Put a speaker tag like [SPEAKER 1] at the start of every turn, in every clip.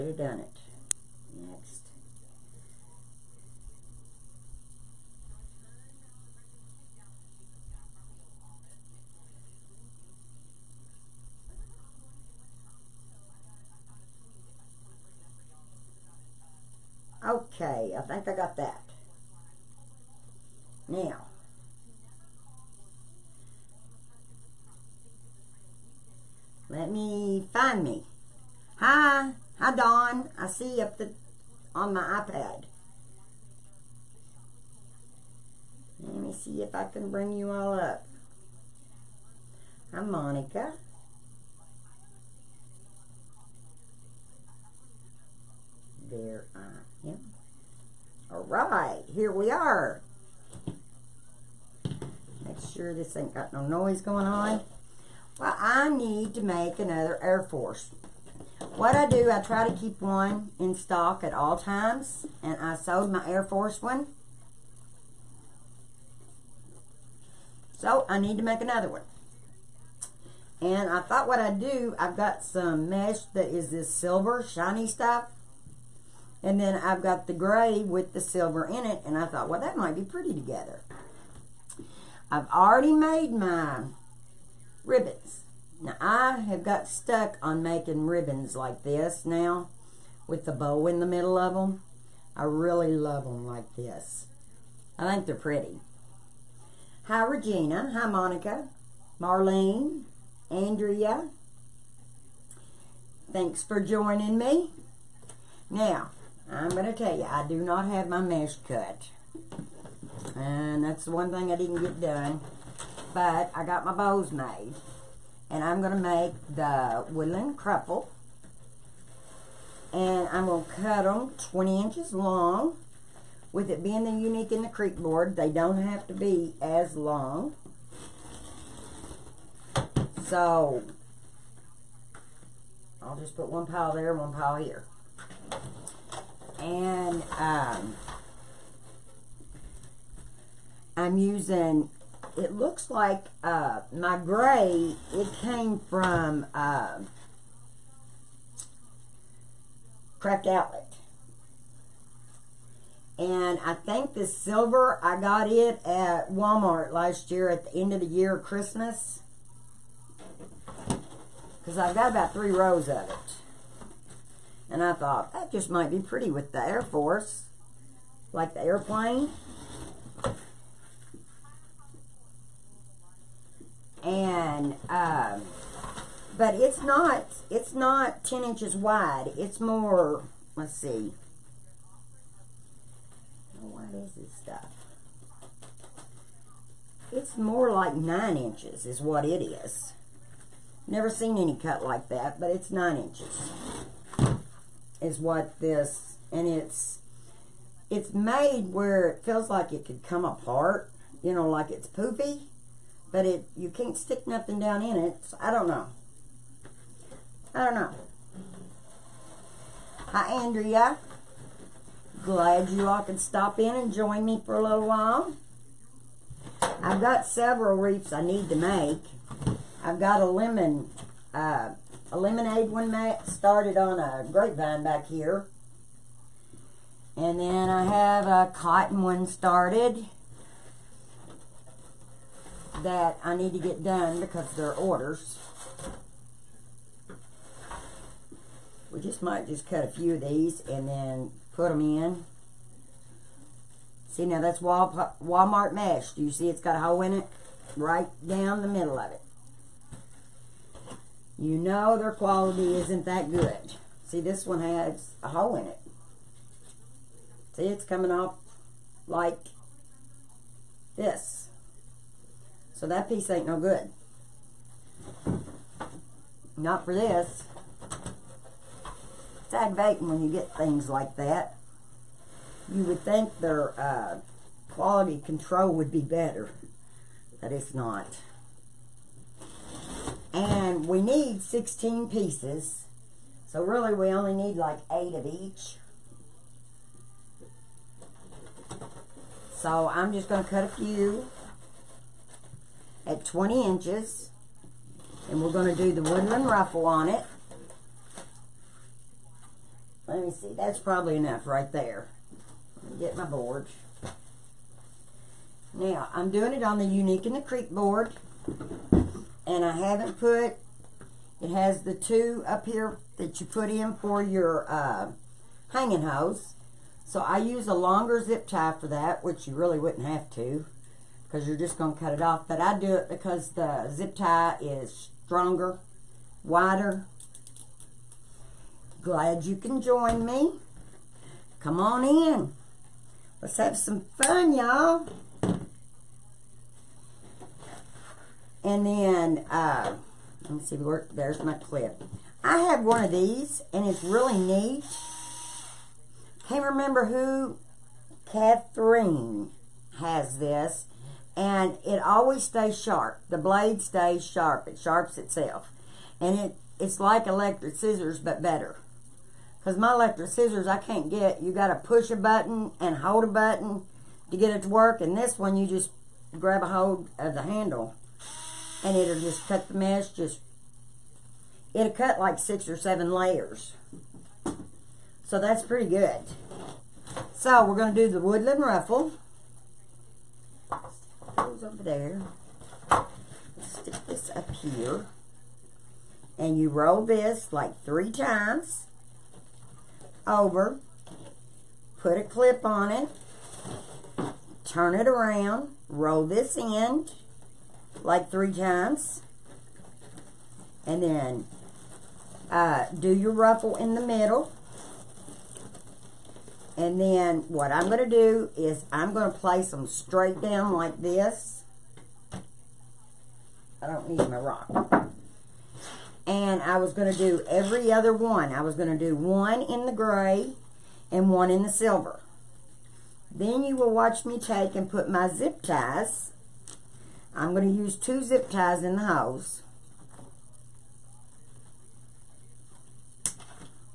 [SPEAKER 1] Should have done it. Next. Okay, I think I got that. Now, let me find me. Hi Dawn. I see you on my iPad. Let me see if I can bring you all up. Hi Monica. There I am. All right, here we are. Make sure this ain't got no noise going on. Well, I need to make another Air Force. What I do, I try to keep one in stock at all times, and I sold my Air Force one. So I need to make another one. And I thought what I'd do, I've got some mesh that is this silver shiny stuff. And then I've got the gray with the silver in it, and I thought, well, that might be pretty together. I've already made my ribbons. Now, I have got stuck on making ribbons like this now, with the bow in the middle of them. I really love them like this. I think they're pretty. Hi, Regina. Hi, Monica. Marlene. Andrea. Thanks for joining me. Now, I'm going to tell you, I do not have my mesh cut. And that's the one thing I didn't get done. But I got my bows made. And I'm going to make the woodland crupple. And I'm going to cut them 20 inches long. With it being the Unique in the Creek board, they don't have to be as long. So, I'll just put one pile there and one pile here. And I'm using, it looks like my gray, it came from Craft Outlet. And I think this silver, I got it at Walmart last year at the end of the year, Christmas. Because I've got about 3 rows of it. And I thought, that just might be pretty with the Air Force. Like the airplane. And, but it's not 10 inches wide. It's more, let's see. What is this stuff? It's more like 9 inches is what it is. Never seen any cut like that, but it's 9 inches. Is what this, and it's made where it feels like it could come apart, you know, like it's poofy, but you can't stick nothing down in it, so I don't know. Hi, Andrea. Glad you all could stop in and join me for a little while. I've got several wreaths I need to make. I've got a lemonade one started on a grapevine back here. And then I have a cotton one started that I need to get done because they're orders. We might just cut a few of these and then put them in. See, now that's Walmart mesh. Do you see it's got a hole in it? Right down the middle of it. You know their quality isn't that good. See, this one has a hole in it. See, it's coming off like this. So that piece ain't no good. Not for this. It's aggravating when you get things like that. You would think their quality control would be better, but it's not. And we need 16 pieces, so really we only need like 8 of each. So I'm just going to cut a few at 20 inches, and we're going to do the woodland ruffle on it. me see. That's probably enough right there. Let me get my board. Now, I'm doing it on the Unique in the Creek board. And I haven't put, it has the 2 up here that you put in for your hanging hose. So I use a longer zip tie for that, which you really wouldn't have to, because you're just going to cut it off. But I do it because the zip tie is stronger, wider. Glad you can join me. Come on in. Let's have some fun, y'all. And then, let me see, there's my clip. I have one of these, and it's really neat. Can't remember who. Catherine has this, and it always stays sharp. The blade stays sharp. It sharps itself. And it's like electric scissors, but better. Because my electric scissors, I can't get. You got to push a button and hold a button to get it to work. And this one, you just grab a hold of the handle. And it'll just cut the mesh, it'll cut like 6 or 7 layers. So that's pretty good. So we're going to do the woodland ruffle. Goes over there. Stick this up here. And you roll this like 3 times over. Put a clip on it. Turn it around. Roll this end like 3 times, and then do your ruffle in the middle. And then what I'm going to do is I'm going to place them straight down like this. I don't need my rock. And I was going to do every other one. I was going to do 1 in the gray and 1 in the silver. Then you will watch me take and put my zip ties. I'm going to use 2 zip ties in the hose.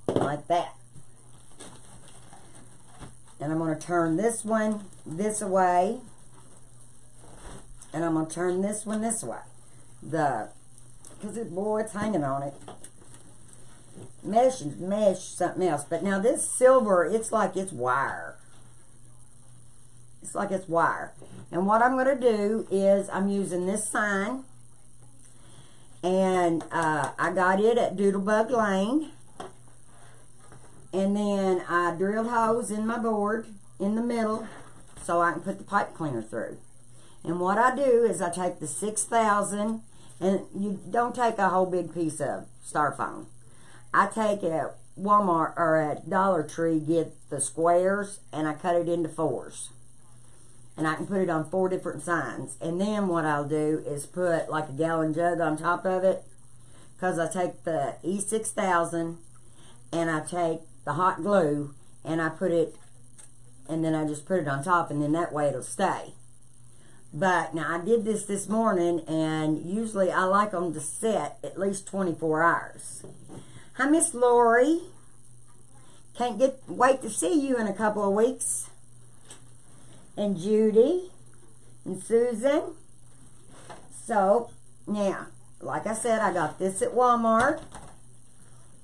[SPEAKER 1] Like that. And I'm going to turn this one this way. And I'm going to turn this one this way. Because boy, it's hanging on it. Mesh is mesh, something else. But now this silver, it's like it's wire. It's like it's wire. And what I'm going to do is I'm using this sign. And I got it at Doodlebug Lane. And then I drilled holes in my board in the middle so I can put the pipe cleaner through. And what I do is I take the 6,000, and you don't take a whole big piece of styrofoam. I take at Walmart or at Dollar Tree, get the squares, and I cut it into 4s. And I can put it on 4 different signs. And then what I'll do is put like a gallon jug on top of it. Because I take the E6000 and I take the hot glue and I put it, and then I just put it on top, and then that way it'll stay. But now I did this morning, and usually I like them to set at least 24 hours. Hi, Miss Lori. Can't wait to see you in a couple of weeks. And Judy and Susan. So now, like I said, I got this at Walmart,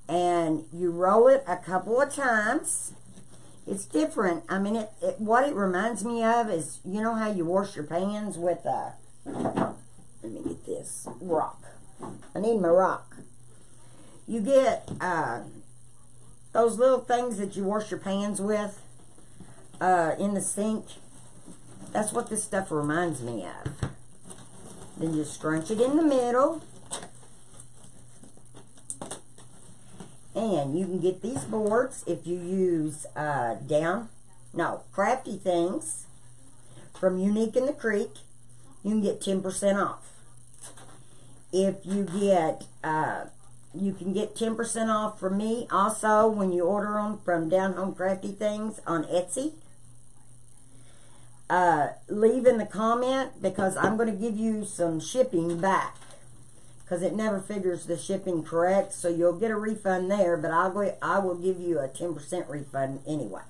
[SPEAKER 1] and you roll it a couple of times. It's different. I mean, what it reminds me of is, you know how you wash your pans with let me get this rock. I need my rock. You get those little things that you wash your pans with in the sink. That's what this stuff reminds me of. Then you scrunch it in the middle. And you can get these boards if you use Crafty Things from Unique in the Creek. You can get 10% off. If you get, you can get 10% off from me also when you order them from Down Home Crafty Things on Etsy. Leave in the comment, because I'm going to give you some shipping back, because it never figures the shipping correct, so you'll get a refund there, but I will give you a 10% refund anyway.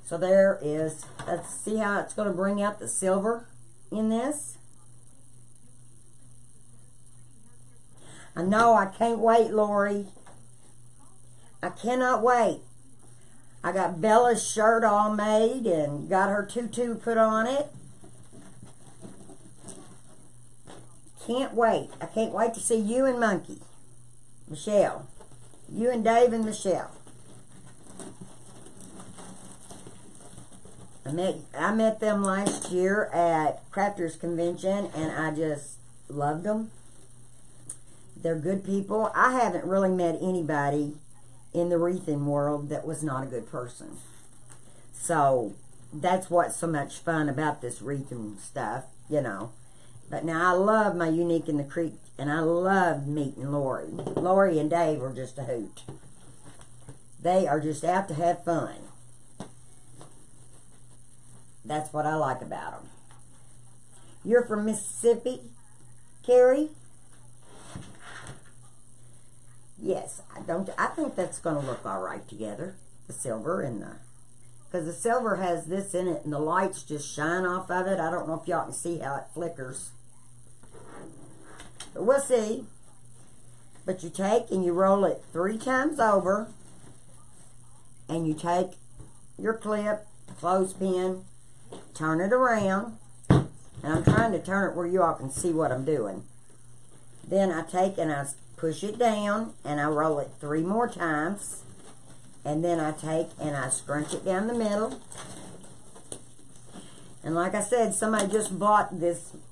[SPEAKER 1] So there is, let's see how it's going to bring out the silver in this. I know, I can't wait, Lori. I cannot wait. I got Bella's shirt all made and got her tutu put on it. Can't wait. I can't wait to see you and Monkey. Michelle. You and Dave and Michelle. I met them last year at Crafters Convention, and I just loved them. They're good people. I haven't really met anybody in the wreathing world that was not a good person. So that's what's so much fun about this wreathing stuff, you know. But now I love my Unique in the Creek, and I love meeting Lori. Lori and Dave are just a hoot. They are just out to have fun. That's what I like about them. You're from Mississippi, Carrie? Yes, I think that's going to look all right together. The silver and the... Because the silver has this in it, and the lights just shine off of it. I don't know if y'all can see how it flickers. But we'll see. But you take and you roll it 3 times over. And you take your clip, clothespin, turn it around. And I'm trying to turn it where you all can see what I'm doing. Then I take and I push it down, and I roll it 3 more times. And then I take and I scrunch it down the middle. And like I said, somebody just bought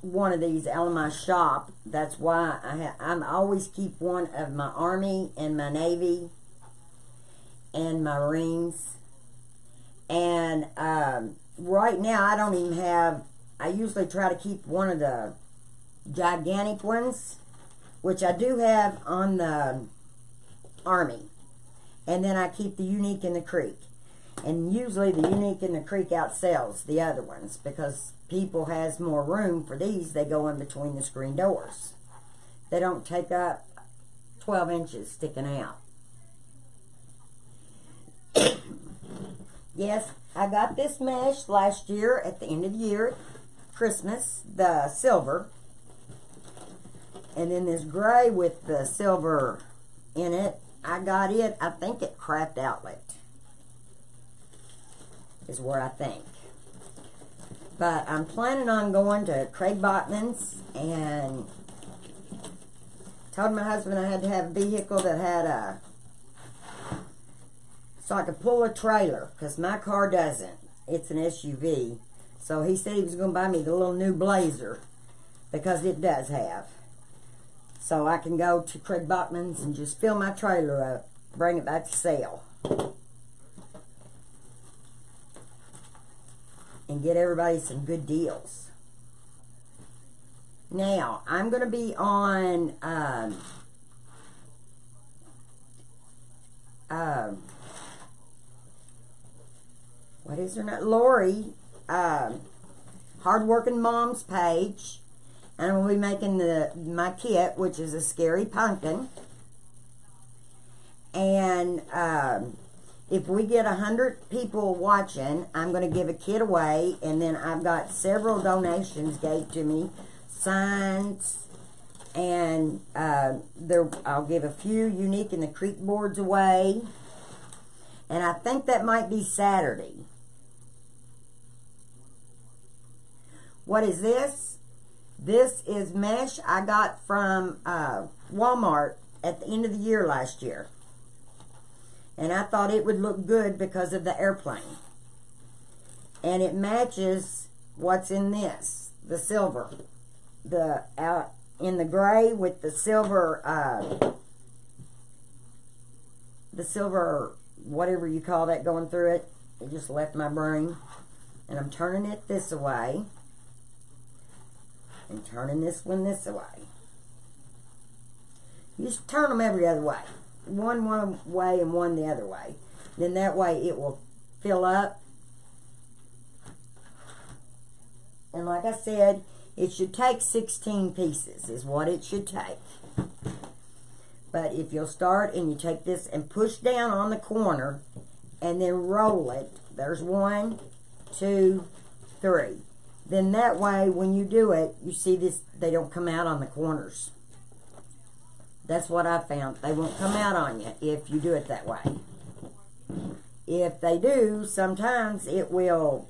[SPEAKER 1] one of these out of my shop. That's why I always keep one of my Army and my Navy and my Marines. And right now I don't even have, I usually try to keep one of the gigantic ones, which I do have on the Army. And then I keep the Unique in the Creek. And usually the Unique in the Creek outsells the other ones, because people has more room for these. They go in between the screen doors. They don't take up 12 inches sticking out. Yes, I got this mesh last year at the end of the year, Christmas, the silver. And then this gray with the silver in it, I got it, I think, at Craft Outlet. Is where I think. But I'm planning on going to Craig Botman's, and told my husband I had to have a vehicle that had so I could pull a trailer, because my car doesn't. It's an SUV. So he said he was going to buy me the little new Blazer, because it does have. So I can go to Craig Botman's and just fill my trailer up, bring it back to sale, and get everybody some good deals. Now, I'm going to be on what is her name? Lori, Hardworking Mom's page. And I'm going to be making my kit, which is a scary pumpkin. And if we get 100 people watching, I'm going to give a kit away. And then I've got several donations gave to me. Signs. And I'll give a few Unique in the Creek boards away. And I think that might be Saturday. What is this? This is mesh I got from Walmart at the end of the year last year. And I thought it would look good because of the airplane. And it matches what's in this, the silver. In the gray with the silver, whatever you call that going through it. It just left my brain. And I'm turning it this way. And turning this one this way. You just turn them every other way. One way and one the other way. Then that way it will fill up. And like I said, it should take 16 pieces is what it should take. But if you'll start and you take this and push down on the corner and then roll it. There's 1, 2, 3. Then that way, when you do it, you see this, they don't come out on the corners. That's what I found. They won't come out on you if you do it that way. If they do, sometimes it will,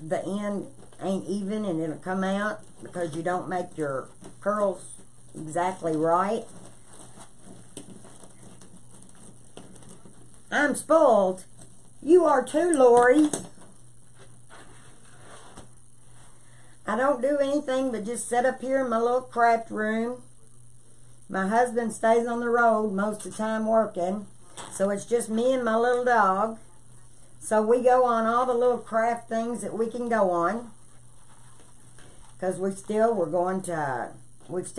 [SPEAKER 1] the end ain't even and it'll come out because you don't make your curls exactly right. I'm spoiled. You are too, Lori. I don't do anything but just sit up here in my little craft room. My husband stays on the road most of the time working, so it's just me and my little dog. So we go on all the little craft things that we can go on, because we've still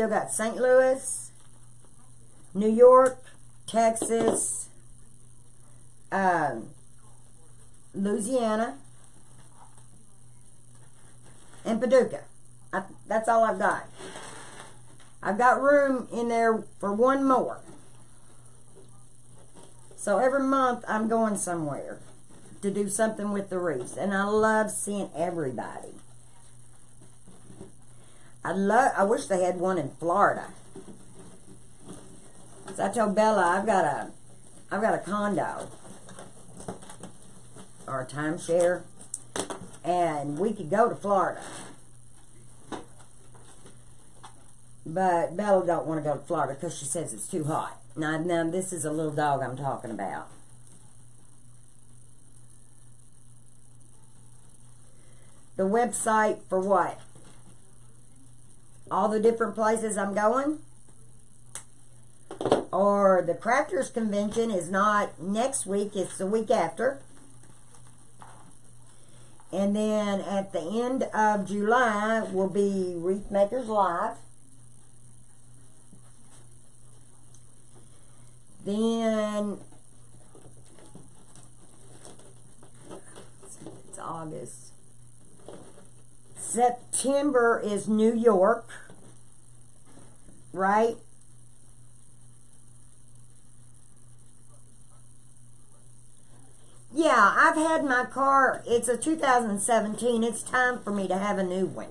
[SPEAKER 1] got St. Louis, New York, Texas, Louisiana, and Paducah. That's all I've got. I've got room in there for one more. So every month I'm going somewhere to do something with the wreaths. And I love seeing everybody. I wish they had one in Florida. So I told Bella I've got a condo or a timeshare, and we could go to Florida. But Bella don't want to go to Florida because she says it's too hot. Now, this is a little dog I'm talking about. The website for what? All the different places I'm going? Or the Crafters Convention is not next week, it's the week after. And then at the end of July will be Wreath Makers Live. Then it's August. September is New York, right? Yeah, I've had my car. It's a 2017. It's time for me to have a new one.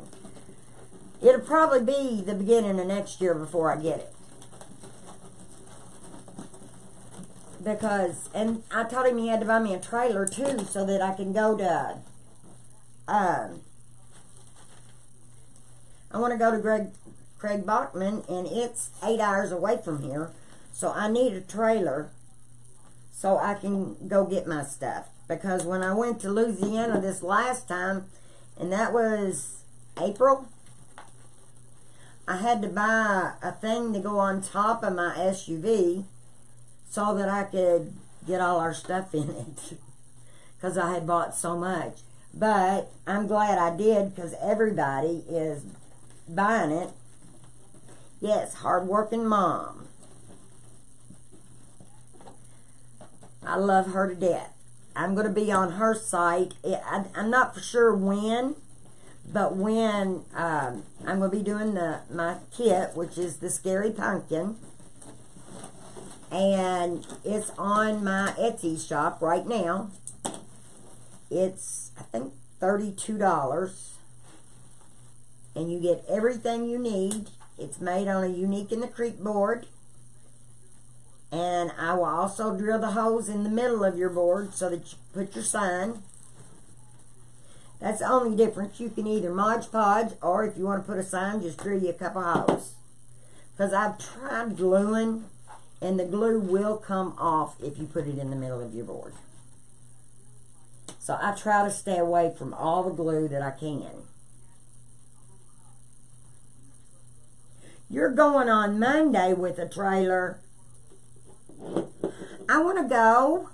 [SPEAKER 1] It'll probably be the beginning of next year before I get it. Because, and I told him he had to buy me a trailer too, so that I can go to, I want to go to Craig Bachman, and it's 8 hours away from here, so I need a trailer so I can go get my stuff. Because when I went to Louisiana this last time, and that was April, I had to buy a thing to go on top of my SUV so that I could get all our stuff in it, because I had bought so much. But I'm glad I did, because everybody is buying it. Yes, hardworking mom. I love her to death. I'm going to be on her site. I'm not for sure when, but when I'm going to be doing my kit, which is the Scary Pumpkin. And it's on my Etsy shop right now. It's, I think, $32. And you get everything you need. It's made on a Unique in the Creek board. And I will also drill the holes in the middle of your board so that you put your sign. That's the only difference. You can either Mod Podge, or if you want to put a sign, just drill you a couple holes. Because I've tried gluing, and the glue will come off if you put it in the middle of your board. So I try to stay away from all the glue that I can. You're going on Monday with a trailer. I want to go.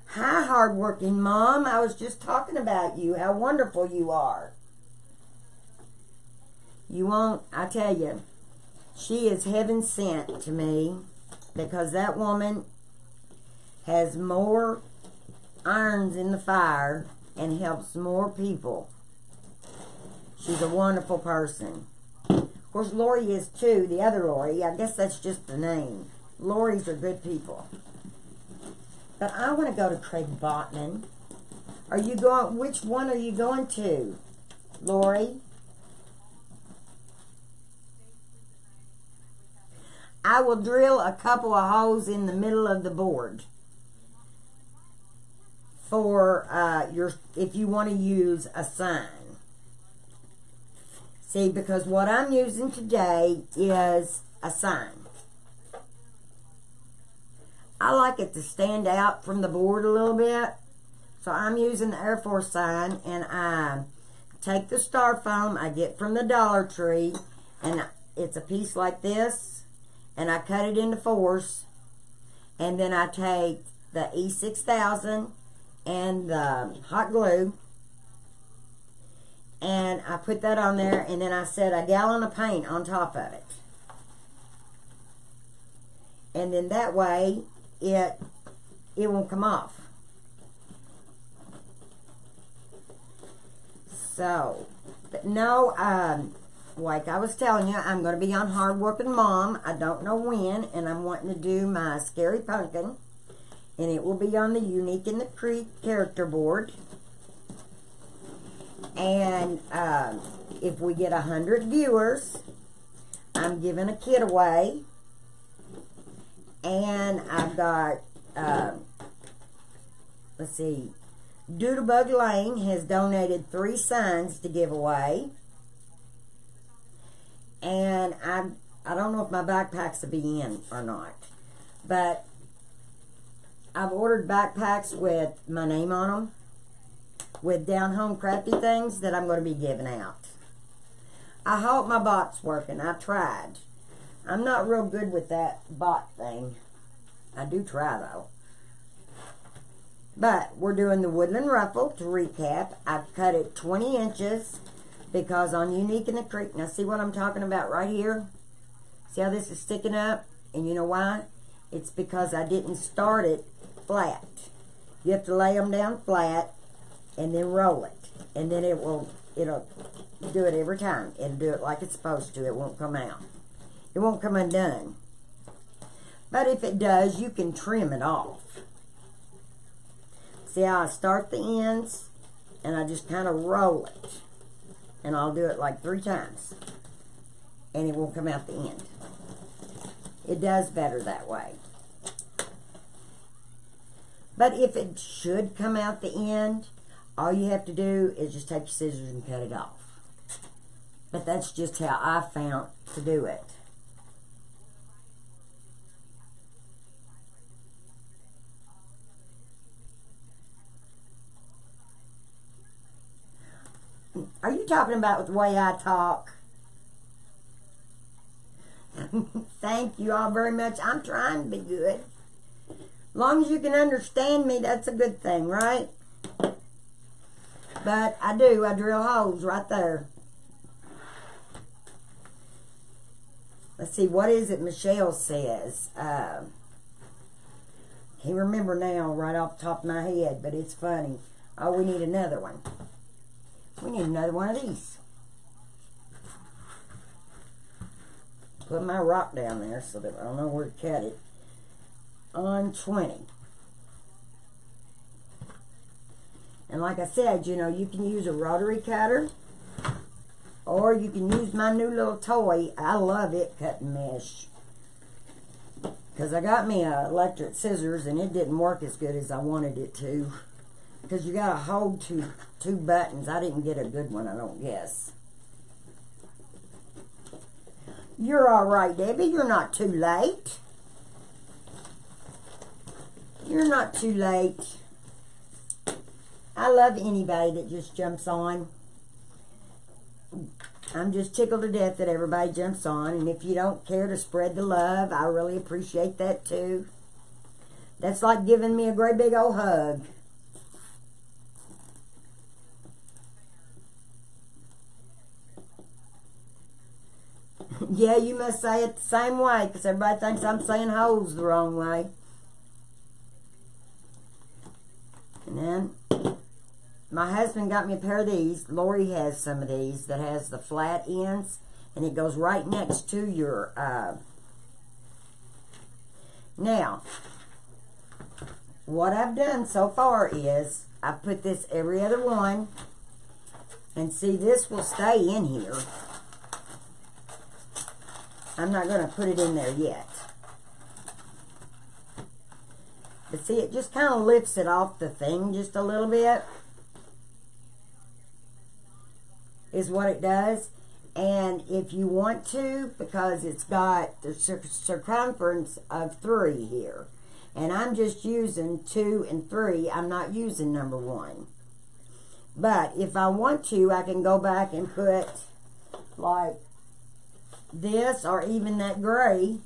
[SPEAKER 1] Hi, hardworking mom. I was just talking about you, how wonderful you are. You won't, I tell you, she is heaven sent to me, because that woman has more irons in the fire and helps more people. She's a wonderful person. Of course, Lori is too, the other Lori. I guess that's just the name. Loris are good people. But I want to go to Craig Botman. Are you going, which one are you going to, Lori? I will drill a couple of holes in the middle of the board for if you want to use a sign. See, because what I'm using today is a sign. I like it to stand out from the board a little bit. So I'm using the Air Force sign, and I take the styrofoam I get from the Dollar Tree, and it's a piece like this, and I cut it into fours, and then I take the E6000 and the hot glue, and I put that on there, and then I set a gallon of paint on top of it. And then that way, it won't come off. So, but no, like I was telling you, I'm going to be on Hard Working Mom. I don't know when, and I'm wanting to do my Scary Pumpkin, and it will be on the Unique in the Creek character board. And if we get 100 viewers, I'm giving a kit away. And I've got, let's see, Doodlebug Lane has donated 3 signs to give away. And I don't know if my backpacks will be in or not. But I've ordered backpacks with my name on them, with down home crafty things that I'm going to be giving out. I hope my bot's working. I tried. I'm not real good with that bot thing. I do try, though. But we're doing the Woodland Ruffle, to recap. I've cut it 20 inches because on Unique in the Creek, now see what I'm talking about right here? See how this is sticking up? And you know why? It's because I didn't start it flat. You have to lay them down flat and then roll it. And then it'll do it every time. It'll do it like it's supposed to. It won't come out. It won't come undone. But if it does, you can trim it off. See how I start the ends, and I just kind of roll it. And I'll do it like 3 times. And it won't come out the end. It does better that way. But if it should come out the end, all you have to do is just take your scissors and cut it off. But that's just how I found to do it. Are you talking about the way I talk? Thank you all very much. I'm trying to be good. As long as you can understand me, that's a good thing, right? But I do. I drill holes right there. Let's see. What is it Michelle says? Can't remember now right off the top of my head, but it's funny. Oh, we need another one. We need another one of these. Put my rock down there so that I don't know where to cut it. On 20. And like I said, you know, you can use a rotary cutter, or you can use my new little toy. I love it, cutting mesh. Because I got me electric scissors and it didn't work as good as I wanted it to. Because you got to hold two buttons. I didn't get a good one, I don't guess. You're all right, Debbie. You're not too late. You're not too late. I love anybody that just jumps on. I'm just tickled to death that everybody jumps on. And if you don't care to spread the love, I really appreciate that too. That's like giving me a great big old hug. Yeah, you must say it the same way, because everybody thinks I'm saying hoes the wrong way. And then, my husband got me a pair of these. Lori has some of these that has the flat ends, and it goes right next to your, Now, what I've done so far is, I've put this every other one, and see, this will stay in here. I'm not going to put it in there yet. But see, it just kind of lifts it off the thing just a little bit. Is what it does. And if you want to, because it's got the circumference of 3 here. And I'm just using 2 and 3. I'm not using number 1. But if I want to, I can go back and put like this, or even that gray,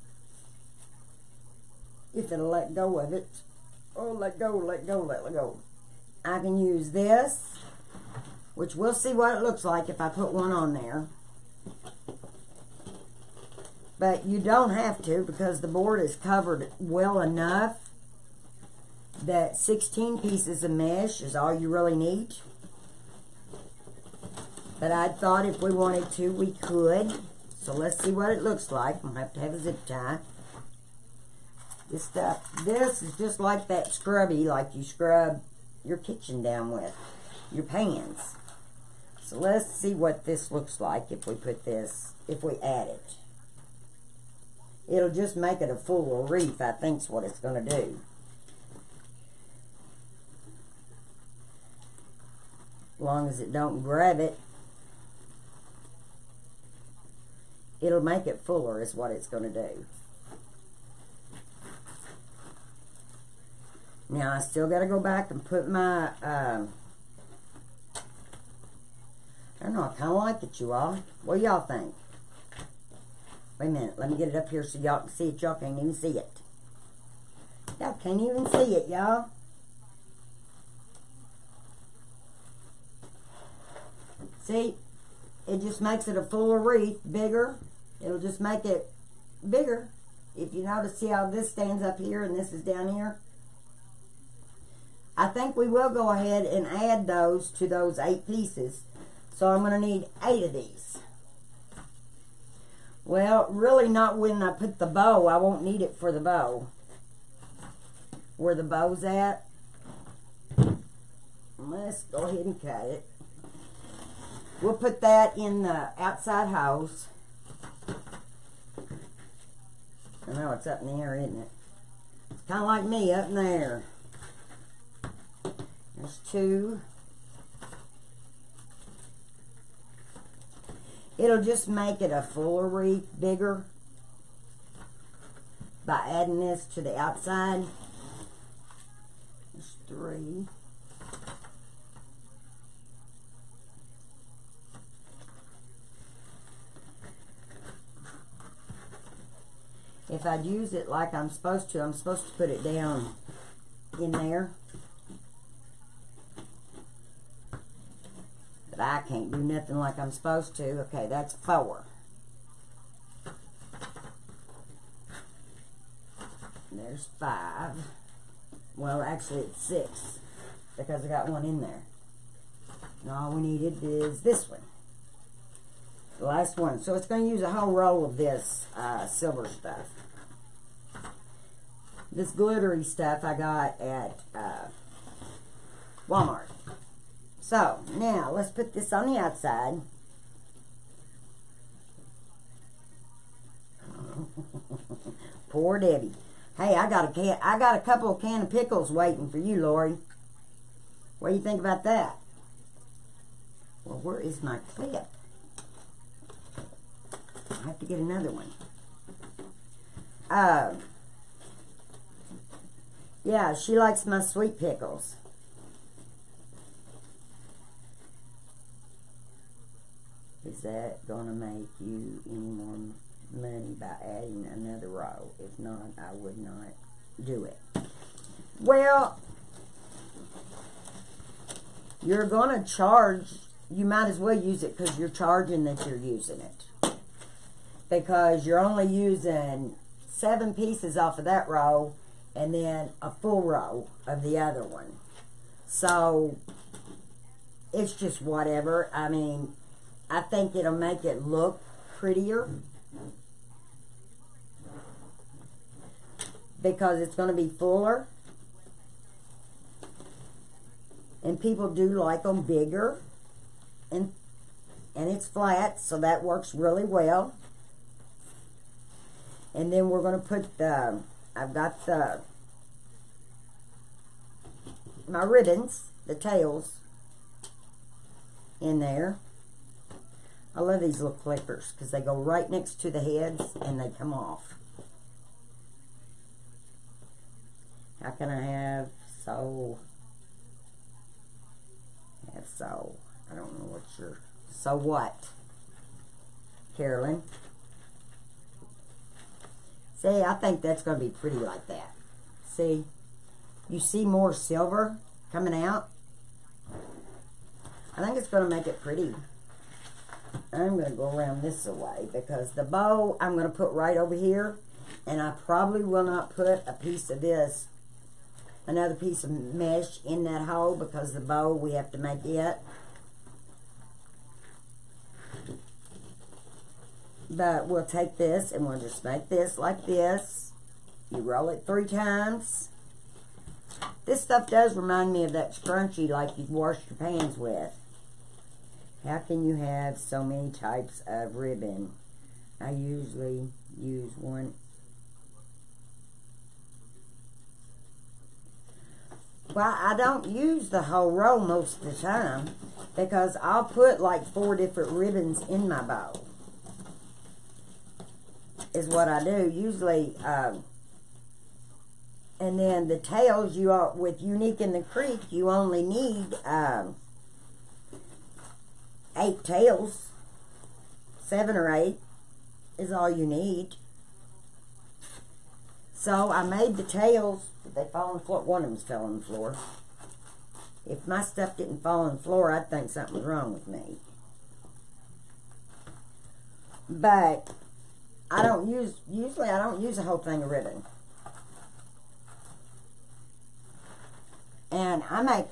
[SPEAKER 1] if it'll let go of it. Oh, let go, let go, let go. I can use this, which we'll see what it looks like if I put one on there. But you don't have to, because the board is covered well enough that 16 pieces of mesh is all you really need. But I thought if we wanted to, we could. So let's see what it looks like. We'll have to have a zip tie. This stuff, this is just like that scrubby, like you scrub your kitchen down with, your pans. So let's see what this looks like if we put this, if we add it. It'll just make it a fuller wreath, I think is what it's going to do. As long as it don't grab it, it'll make it fuller is what it's going to do. Now, I still got to go back and put my, I don't know, I kind of like it, you all. What do y'all think? Wait a minute, let me get it up here so y'all can see it. Y'all can't even see it. Y'all can't even see it, y'all. See, it just makes it a fuller wreath, bigger. It'll just make it bigger. If you notice, see how this stands up here and this is down here? I think we will go ahead and add those to those 8 pieces. So I'm going to need 8 of these. Well, really not when I put the bow. I won't need it for the bow. Where the bow's at. Let's go ahead and cut it. We'll put that in the outside hose. I know it's up in the air, isn't it? It's kind of like me up in there. There's 2. It'll just make it a fuller wreath, bigger, by adding this to the outside. There's 3. If I'd use it like I'm supposed to put it down in there. But I can't do nothing like I'm supposed to. Okay, that's 4. There's 5. Well, actually it's 6, because I got one in there. And all we needed is this one. The last one. So it's going to use a whole roll of this silver stuff. This glittery stuff I got at Walmart. So, now, let's put this on the outside. Poor Debbie. Hey, I got a couple of can of pickles waiting for you, Lori. What do you think about that? Well, where is my clip? I have to get another one. Yeah, she likes my sweet pickles. Is that going to make you any more money by adding another row? If not, I would not do it. Well, you're going to charge. You might as well use it because you're charging that you're using it. Because you're only using 7 pieces off of that row and then a full row of the other one. So, it's just whatever. I mean, I think it'll make it look prettier because it's going to be fuller, and people do like them bigger, and it's flat, so that works really well. And then we're going to put the, I've got the my ribbons, the tails, in there. I love these little clippers because they go right next to the heads and they come off. How can I have so? Have so. I don't know what your so what, Carolyn. See, I think that's going to be pretty like that. See, you see more silver coming out. I think it's going to make it pretty. I'm going to go around this way because the bow I'm going to put right over here, and I probably will not put a piece of this, another piece of mesh in that hole, because the bow, we have to make it. But we'll take this and we'll just make this like this. You roll it 3 times. This stuff does remind me of that scrunchie like you'd wash your pans with. How can you have so many types of ribbon? I usually use one. Well, I don't use the whole row most of the time because I'll put like 4 different ribbons in my bow. Is what I do usually. And then the tails, you are with Unique in the Creek, you only need 8 tails. 7 or 8 is all you need. So I made the tails. Did they fall on the floor? One of them's fell on the floor. If my stuff didn't fall on the floor, I'd think something was wrong with me. But I don't use, usually I don't use a whole thing of ribbon. And I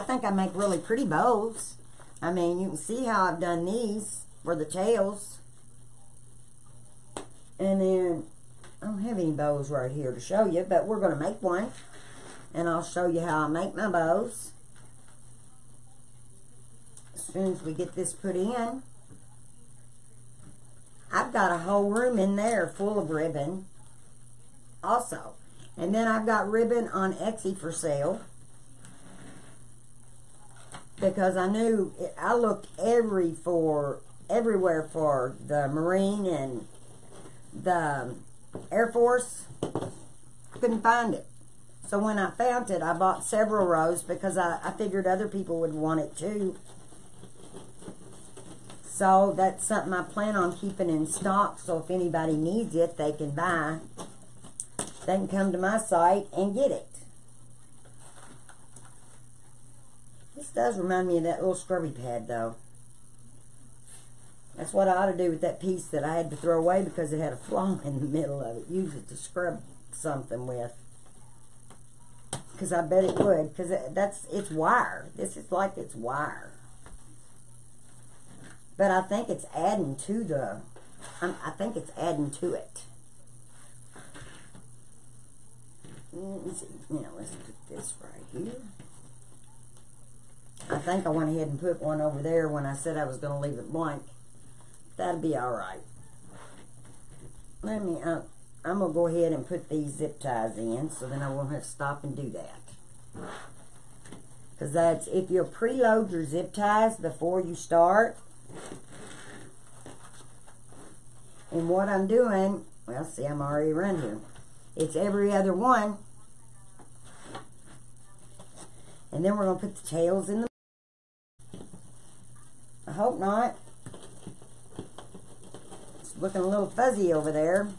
[SPEAKER 1] think I make really pretty bows. I mean, you can see how I've done these for the tails. And then, I don't have any bows right here to show you, but we're going to make one. And I'll show you how I make my bows as soon as we get this put in. I've got a whole room in there full of ribbon also. And then I've got ribbon on Etsy for sale. Because I knew, I looked everywhere for the Marine and the Air Force. Couldn't find it. So when I found it, I bought several rows because I figured other people would want it too. So that's something I plan on keeping in stock. So if anybody needs it, they can buy. They can come to my site and get it. This does remind me of that little scrubby pad, though. That's what I ought to do with that piece that I had to throw away because it had a flaw in the middle of it. Use it to scrub something with. Because I bet it would. Because it's wire. This is like it's wire. But I think it's adding to the... I think it's adding to it. Let's see. Now, let's put this right here. I think I went ahead and put one over there when I said I was going to leave it blank. That'd be alright. Let me, I'm going to go ahead and put these zip ties in so then I won't have to stop and do that. Because that's, if you'll preload your zip ties before you start. And what I'm doing, well, see, I'm already around here. It's every other one. And then we're going to put the tails in the... I hope not. It's looking a little fuzzy over there.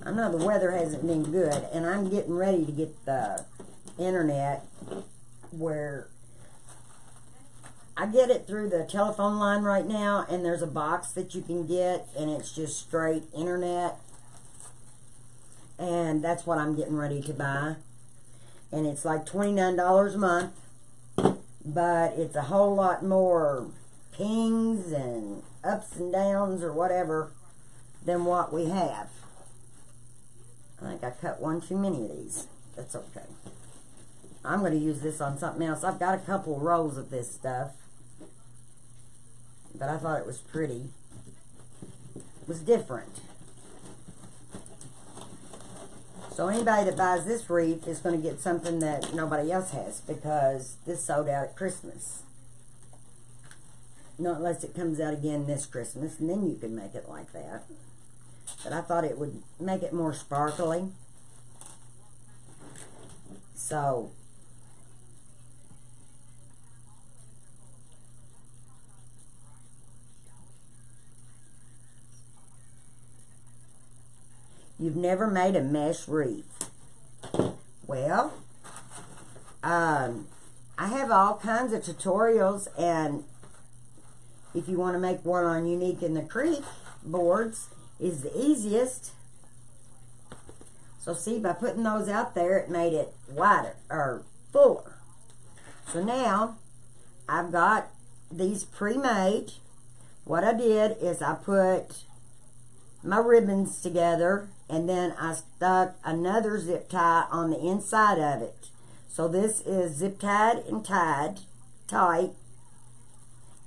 [SPEAKER 1] I know the weather hasn't been good, and I'm getting ready to get the internet where I get it through the telephone line right now, and there's a box that you can get, and it's just straight internet. And that's what I'm getting ready to buy. And it's like $29 a month. But it's a whole lot more pings and ups and downs or whatever than what we have. I think I cut one too many of these. That's okay. I'm going to use this on something else. I've got a couple rolls of this stuff. But I thought it was pretty. It was different. So So anybody that buys this wreath is going to get something that nobody else has, because this sold out at Christmas. Not unless it comes out again this Christmas, and then you can make it like that. But I thought it would make it more sparkly. So you've never made a mesh wreath. Well, I have all kinds of tutorials, and if you want to make one on Unique in the Creek boards, is the easiest. So see, by putting those out there, it made it wider, or fuller. So now, I've got these pre-made. What I did is I put my ribbons together, and then I stuck another zip tie on the inside of it. So this is zip tied and tied tight.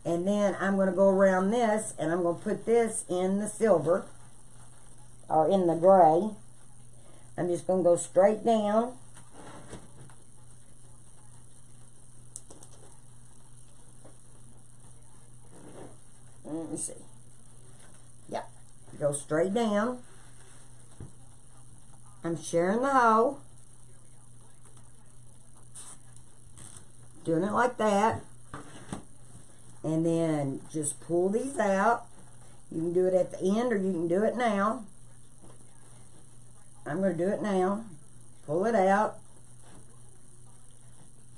[SPEAKER 1] And then I'm going to go around this, and I'm going to put this in the silver, or in the gray. I'm just going to go straight down. Let me see. Yeah, go straight down. I'm sharing the hoe. Doing it like that. And then just pull these out. You can do it at the end, or you can do it now. I'm going to do it now. Pull it out.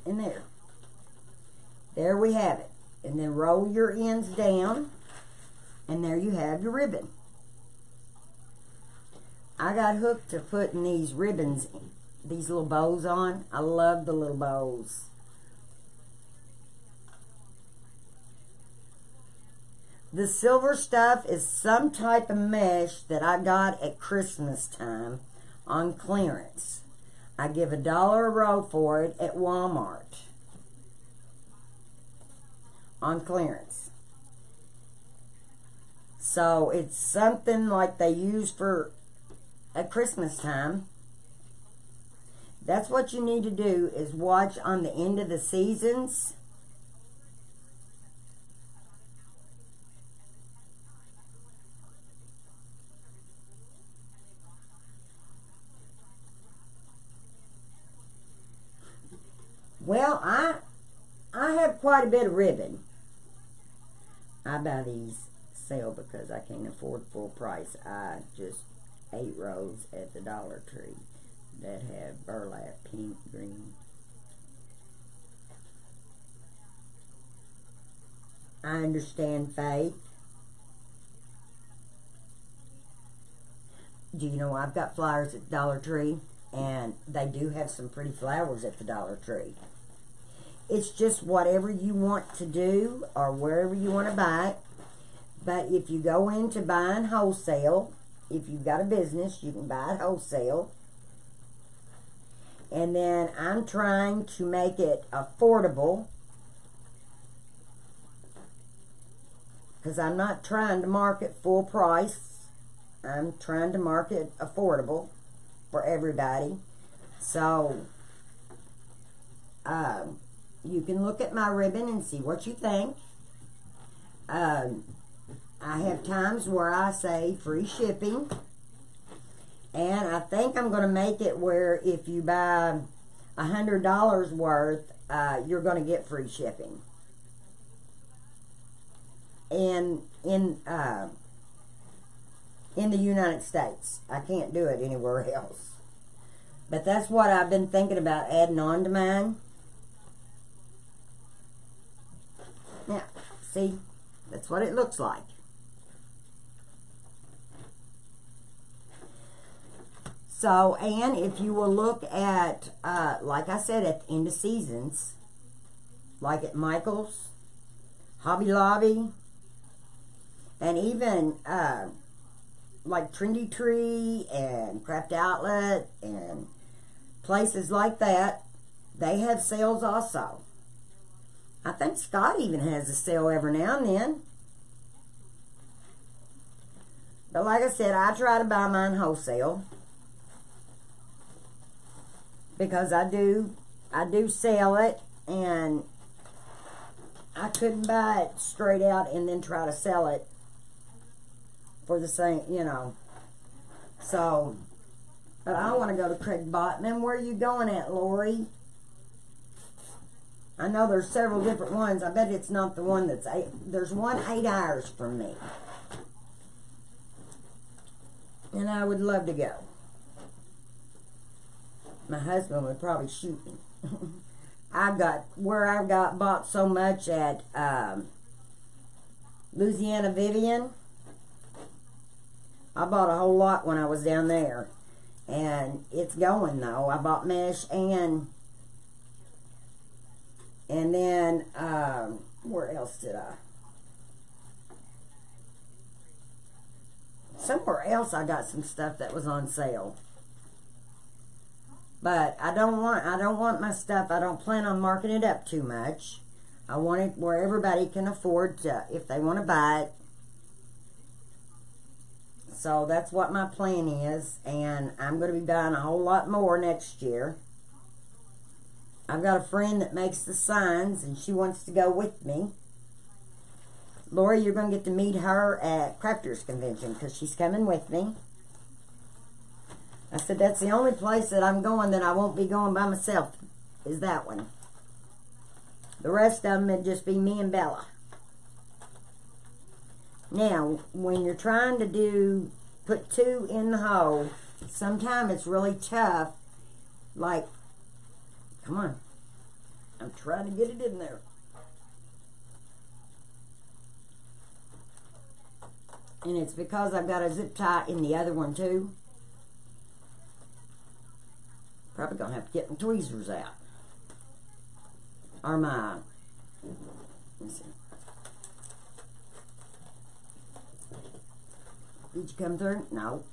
[SPEAKER 1] And there. There we have it. And then roll your ends down. And there you have your ribbon. I got hooked to putting these ribbons, these little bows on. I love the little bows. The silver stuff is some type of mesh that I got at Christmas time on clearance. I give $1 a row for it at Walmart on clearance. So it's something like they use for at Christmas time. That's what you need to do, is watch on the end of the seasons. Well, I have quite a bit of ribbon. I buy these sale because I can't afford full price. I just 8 rows at the Dollar Tree that have burlap, pink, green. I understand Faith. Do you know I've got flowers at the Dollar Tree, and they do have some pretty flowers at the Dollar Tree. It's just whatever you want to do or wherever you want to buy it. But if you go into buying wholesale, if you've got a business, you can buy it wholesale. And then I'm trying to make it affordable, because I'm not trying to market full price. I'm trying to market affordable for everybody. So, you can look at my ribbon and see what you think. I have times where I say free shipping. And I think I'm going to make it where if you buy $100 worth, you're going to get free shipping. And in the United States. I can't do it anywhere else. But that's what I've been thinking about adding on to mine. Now, see, that's what it looks like. So, and if you will look at, like I said, at the end of seasons, like at Michael's, Hobby Lobby, and even like Trendy Tree and Craft Outlet and places like that, they have sales also. I think Scott even has a sale every now and then. But like I said, I try to buy mine wholesale. because I do sell it, and I couldn't buy it straight out and then try to sell it for the same, you know. So, but I want to go to Craig Botman. Where are you going at, Lori? I know there's several different ones. I bet it's not the one that's there's one 8 hours from me. And I would love to go. My husband would probably shoot me. I've got bought so much at Louisiana Vivian. I bought a whole lot when I was down there. And it's going though. I bought mesh and then where else did I? Somewhere else I got some stuff that was on sale. But I don't want my stuff, I don't plan on marking it up too much. I want it where everybody can afford to, if they want to buy it. So that's what my plan is, and I'm going to be buying a whole lot more next year. I've got a friend that makes the signs, and she wants to go with me. Lori, you're going to get to meet her at Crafters Convention because she's coming with me. I said, that's the only place that I'm going that I won't be going by myself, is that one. The rest of them would just be me and Bella. Now, when you're trying to put 2 in the hole, sometimes it's really tough. Like, come on. I'm trying to get it in there. And it's because I've got a zip tie in the other one too. Probably gonna have to get my tweezers out. Or my, let's see. Did you come through? No.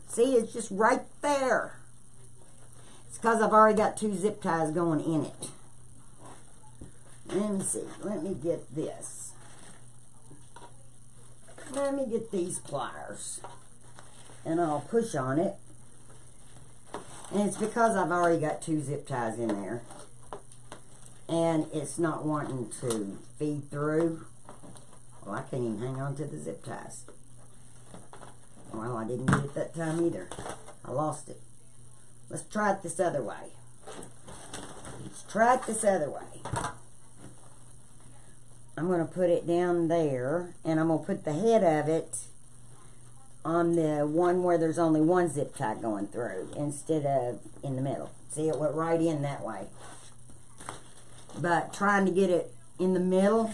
[SPEAKER 1] See, it's just right there. It's because I've already got 2 zip ties going in it. Let me see. Let me get this. Let me get these pliers. And I'll push on it. And it's because I've already got 2 zip ties in there. And it's not wanting to feed through. Well, I can't even hang on to the zip ties. Well, I didn't get it that time either. I lost it. Let's try it this other way. Let's try it this other way. I'm going to put it down there, and I'm going to put the head of it on the one where there's only 1 zip tie going through instead of in the middle. See, it went right in that way. But trying to get it in the middle,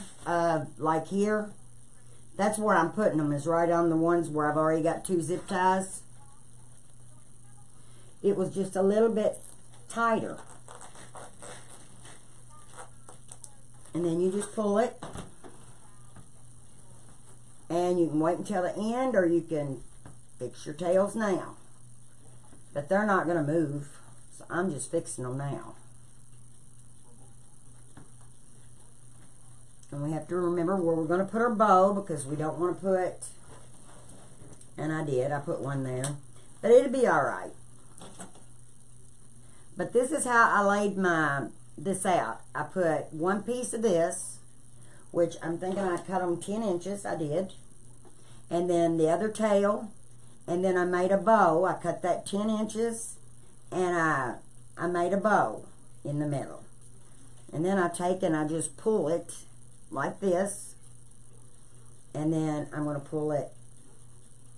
[SPEAKER 1] like here, that's where I'm putting them, is right on the ones where I've already got 2 zip ties. It was just a little bit tighter. And then you just pull it. And you can wait until the end, or you can fix your tails now. But they're not going to move, so I'm just fixing them now. And we have to remember where we're going to put our bow, because we don't want to put, and I did, I put one there. But it'll be alright. But this is how I laid this out. I put 1 piece of this, which I'm thinking I cut them 10 inches. I did. And then the other tail. And then I made a bow. I cut that 10 inches. And I made a bow in the middle. And then I take and I just pull it like this. And then I'm going to pull it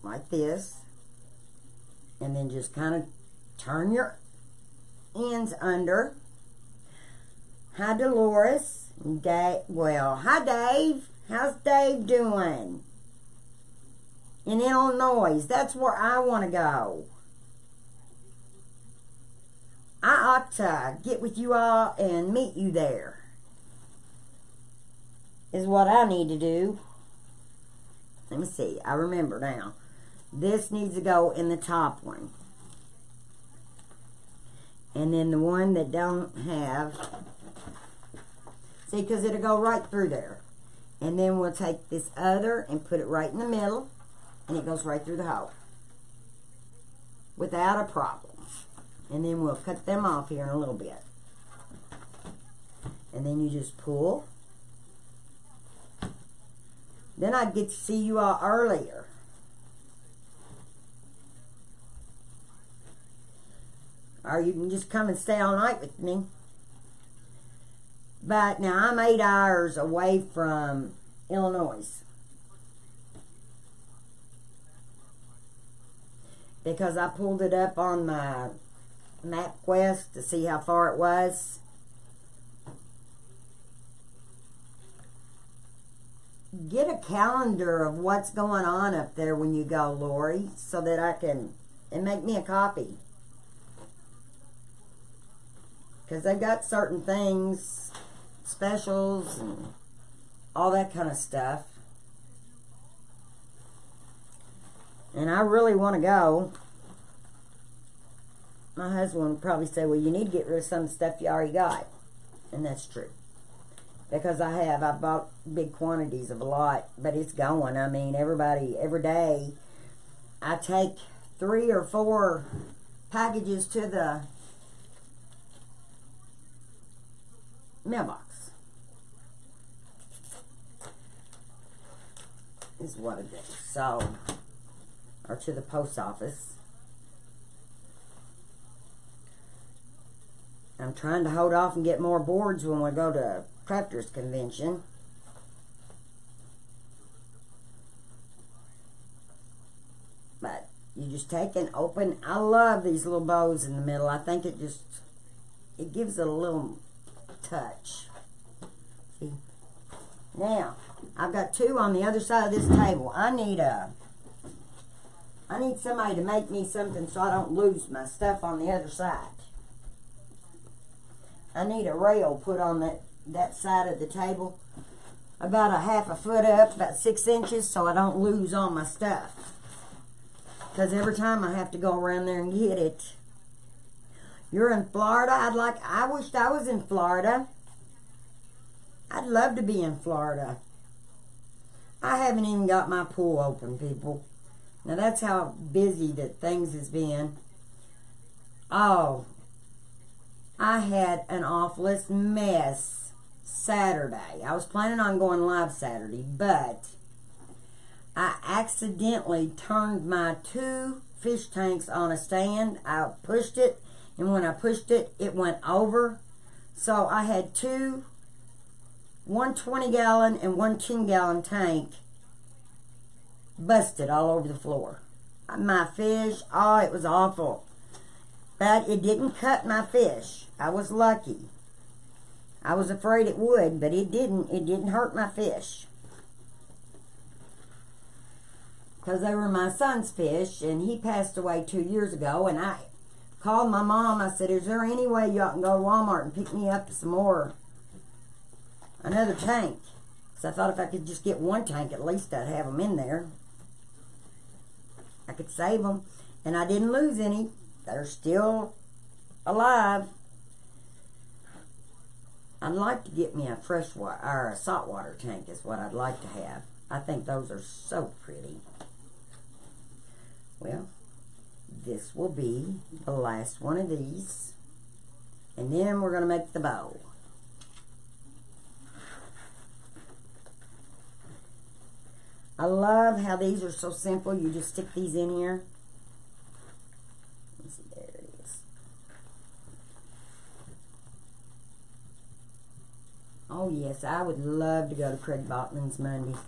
[SPEAKER 1] like this. And then just kind of turn your ends under. Hi, Dolores. Well, hi, Dave. How's Dave doing? In Illinois. That's where I want to go. I ought to get with you all and meet you there. Is what I need to do. Let me see. I remember now. This needs to go in the top one. And then the one that don't have... See, because it'll go right through there. And then we'll take this other and put it right in the middle. And it goes right through the hole. without a problem. And then we'll cut them off here in a little bit. And then you just pull. Then I'd get to see you all earlier. Or you can just come and stay all night with me. But now I'm 8 hours away from Illinois. Because I pulled it up on my MapQuest to see how far it was. Get a calendar of what's going on up there when you go, Lori, so that I can, and make me a copy. Because they've got certain things, specials, and all that kind of stuff. And I really want to go. My husband would probably say, well, you need to get rid of some stuff you already got. And that's true. Because I bought big quantities of a lot, but it's going. I mean, every day, I take 3 or 4 packages to the mailbox. Is what it is. So, or to the post office. I'm trying to hold off and get more boards when we go to Crafters Convention. But you just take and open. I love these little bows in the middle. I think it gives it a little touch. See? Now, I've got 2 on the other side of this table. I need somebody to make me something so I don't lose my stuff on the other side. I need a rail put on that side of the table, about a half a foot up, about 6 inches, so I don't lose all my stuff. Because every time I have to go around there and get it. You're in Florida? I wished I was in Florida. I'd love to be in Florida. I haven't even got my pool open, people. Now that's how busy that things has been. Oh, I had an awfulest mess Saturday. I was planning on going live Saturday, but I accidentally turned my 2 fish tanks on a stand. I pushed it, and when I pushed it, it went over. So I had 2, one 20-gallon and one 10-gallon tank busted all over the floor. My fish, oh, it was awful. But it didn't cut my fish. I was lucky. I was afraid it would, but it didn't. It didn't hurt my fish. Because they were my son's fish, and he passed away 2 years ago, and I called my mom. I said, is there any way y'all can go to Walmart and pick me up some more, another tank? Because I thought if I could just get 1 tank, at least I'd have them in there. I could save them, and I didn't lose any. They're still alive. I'd like to get me a freshwater or a saltwater tank is what I'd like to have. I think those are so pretty. Well, this will be the last one of these. And then we're going to make the bow. I love how these are so simple. You just stick these in here. Let's see, there it is. Oh yes, I would love to go to Craig Bachman's Monday.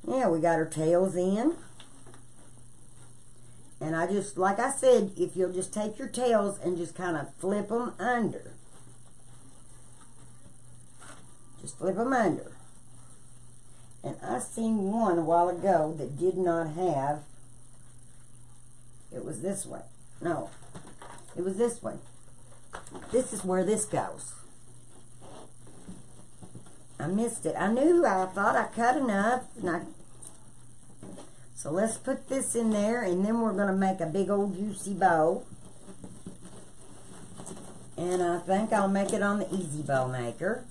[SPEAKER 1] Now we got our tails in. And I just, like I said, if you'll just take your tails and just kind of flip them under. Just flip them under. And I seen one a while ago that did not have, it was this way. No, it was this way. This is where this goes. I missed it. I thought I cut enough. So let's put this in there, and then we're going to make a big old juicy bow. And I think I'll make it on the Easy Bow Maker.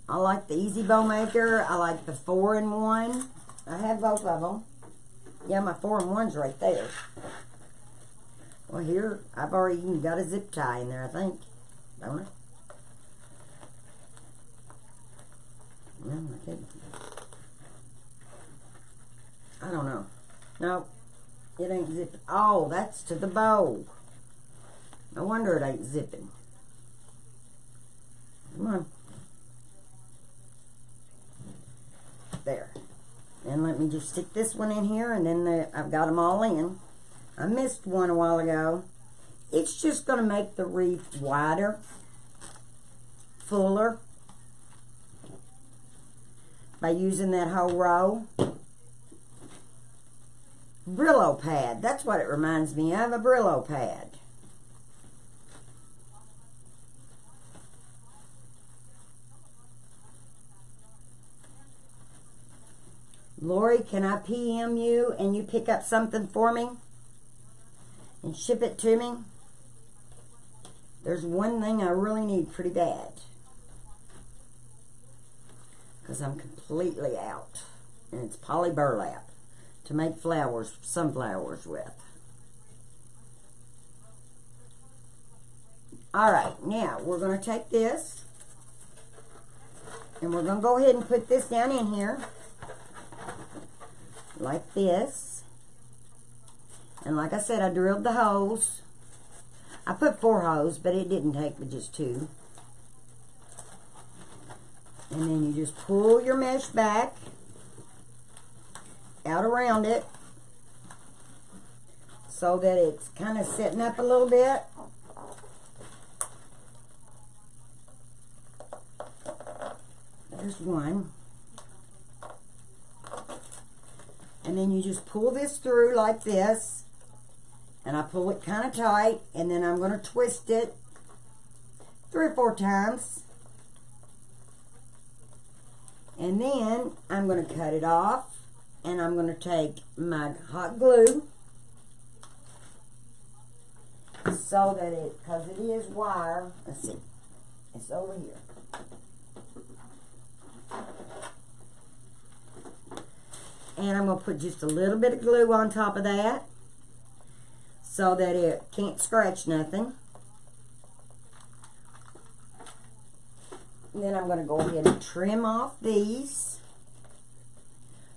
[SPEAKER 1] I like the Easy Bow Maker. I like the 4-in-1. I have both of them. Yeah, my 4-in-1's right there. Well, here, I've already even got a zip tie in there, I think. Don't I? No, I didn't. I don't know. Nope. It ain't zipping. Oh, that's to the bow. No wonder it ain't zipping. Come on. There. And let me just stick this one in here, and then I've got them all in. I missed one a while ago. It's just going to make the wreath wider, fuller, by using that whole row. Brillo pad. That's what it reminds me of, a Brillo pad. Lori, can I PM you and you pick up something for me and ship it to me? There's one thing I really need pretty bad, because I'm completely out, and it's poly burlap to make flowers, sunflowers with. Alright, now we're going to take this and we're going to go ahead and put this down in here like this. And like I said, I drilled the holes. I put 4 holes, but it didn't take but just 2. And then you just pull your mesh back out around it so that it's kind of setting up a little bit. There's one. And then you just pull this through like this. And I pull it kind of tight. And then I'm going to twist it 3 or 4 times. And then I'm going to cut it off. And I'm going to take my hot glue. So that it, because it is wire. Let's see. It's over here. And I'm going to put just a little bit of glue on top of that so that it can't scratch nothing. And then I'm going to go ahead and trim off these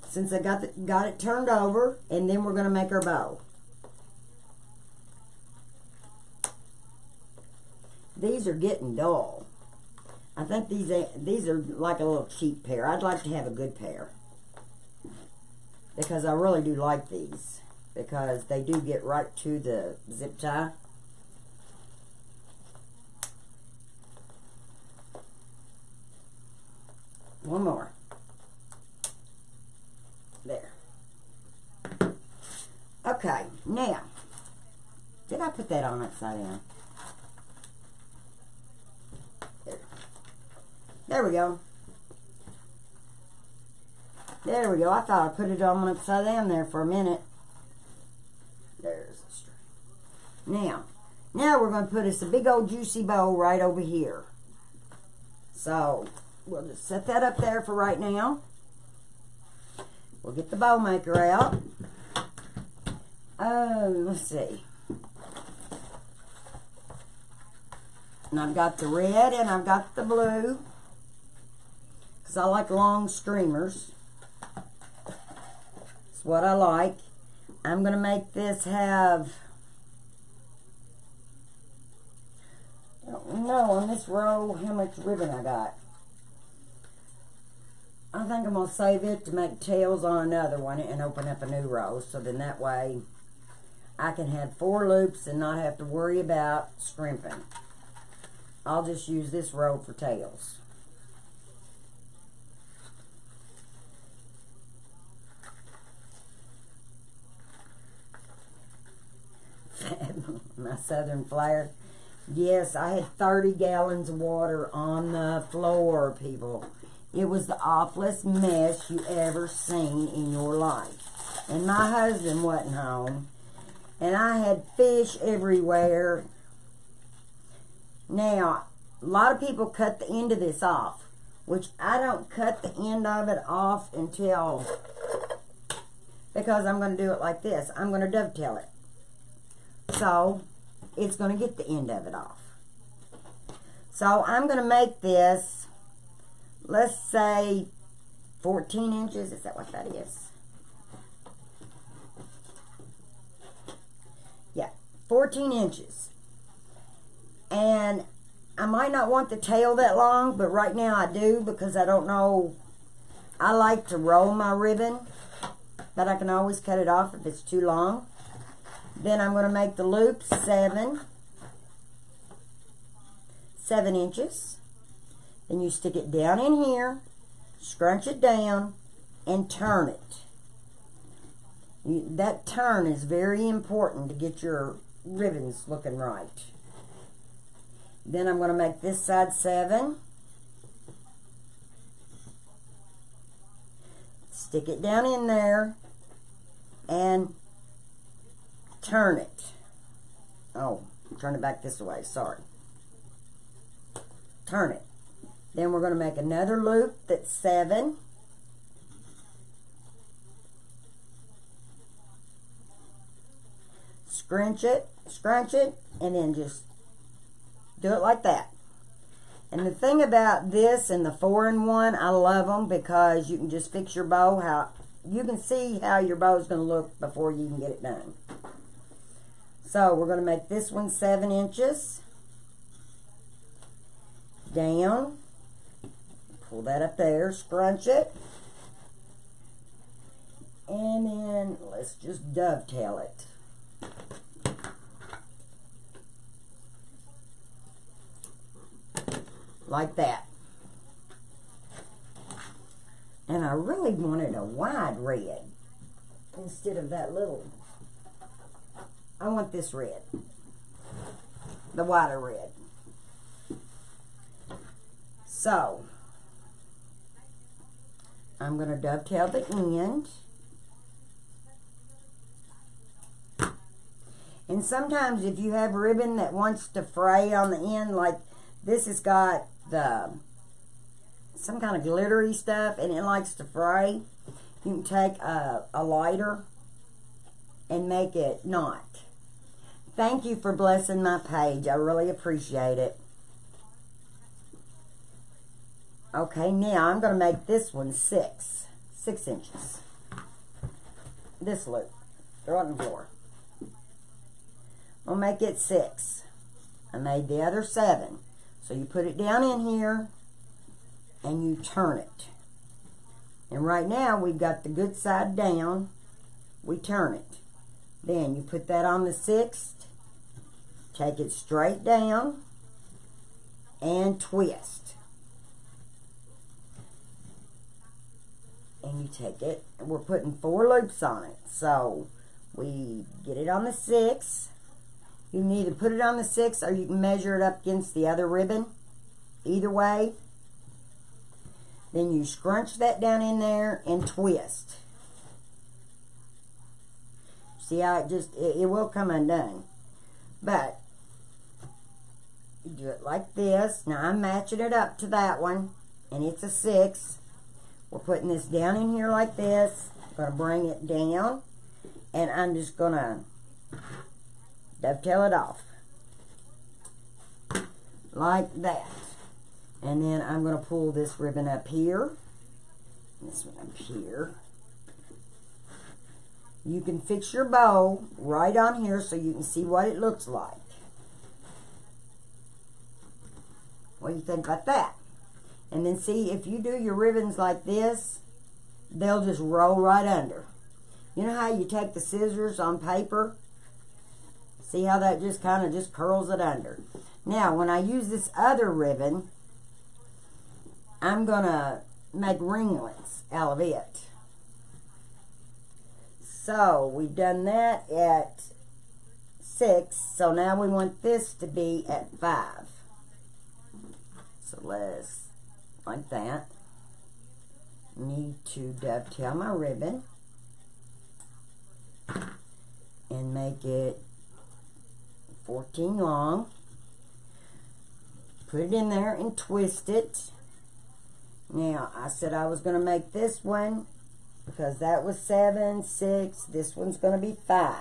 [SPEAKER 1] since I got it turned over, and then we're going to make our bow. These are getting dull. I think these are like a little cheap pair. I'd like to have a good pair, because I really do like these, because they do get right to the zip tie. One more. There. Okay, now, did I put that on upside down? There we go. There we go. I thought I put it on upside down there for a minute. There's the string. Now we're going to put us a big old juicy bow right over here. So we'll just set that up there for right now. We'll get the bow maker out. Let's see. And I've got the red and I've got the blue, because I like long streamers. That's what I like. I'm going to make this have, I don't know on this row how much ribbon I got. I think I'm going to save it to make tails on another one and open up a new row, so then that way I can have 4 loops and not have to worry about scrimping. I'll just use this row for tails. My Southern Flare. Yes, I had 30 gallons of water on the floor, people. It was the awfulest mess you ever seen in your life. And my husband wasn't home. And I had fish everywhere. Now, a lot of people cut the end of this off. which I don't cut the end of it off until, because I'm going to do it like this. I'm going to dovetail it. So, it's going to get the end of it off. So, I'm going to make this, let's say, 14 inches. Is that what that is? Yeah, 14 inches. And I might not want the tail that long, but right now I do, because I don't know. I like to roll my ribbon, but I can always cut it off if it's too long. Then I'm going to make the loop 7 inches. Then you stick it down in here, scrunch it down, and turn it. That turn is very important to get your ribbons looking right. Then I'm going to make this side 7. Stick it down in there and turn it. Oh, turn it back this way, sorry. Turn it. Then we're going to make another loop that's 7. Scrunch it, and then just do it like that. And the thing about this and the 4-in-1, I love them because you can just fix your bow. How you can see how your bow is going to look before you even get it done. So we're going to make this one 7 inches. Down. Pull that up there. Scrunch it. And then let's just dovetail it. Like that. And I really wanted a wide red instead of that little. I want this red. The wider red. So, I'm going to dovetail the end. And sometimes if you have ribbon that wants to fray on the end, like this has got some kind of glittery stuff and it likes to fray, you can take a lighter and make it not. Thank you for blessing my page. I really appreciate it. Okay, now I'm going to make this one 6 inches. This loop. Throw it on the floor. I'll make it 6. I made the other 7. So you put it down in here and you turn it. And right now we've got the good side down. We turn it. Then you put that on the 6th. Take it straight down and twist. And you take it, and we're putting 4 loops on it. So we get it on the 6th. You can either put it on the 6th or you can measure it up against the other ribbon. Either way. Then you scrunch that down in there and twist. See how it will come undone. But you do it like this. Now I'm matching it up to that one. And it's a 6. We're putting this down in here like this. I'm going to bring it down. And I'm just going to dovetail it off. Like that. And then I'm going to pull this ribbon up here. This one up here. You can fix your bow right on here so you can see what it looks like. What do you think about that? And then see, if you do your ribbons like this, they'll just roll right under. You know how you take the scissors on paper? See how that just kind of just curls it under. Now, when I use this other ribbon, I'm going to make ringlets out of it. So, we've done that at 6. So now we want this to be at 5. So let's, like that. Need to dovetail my ribbon and make it 14 long. Put it in there and twist it. Now, I said I was going to make this one because that was 7, 6. This one's going to be 5.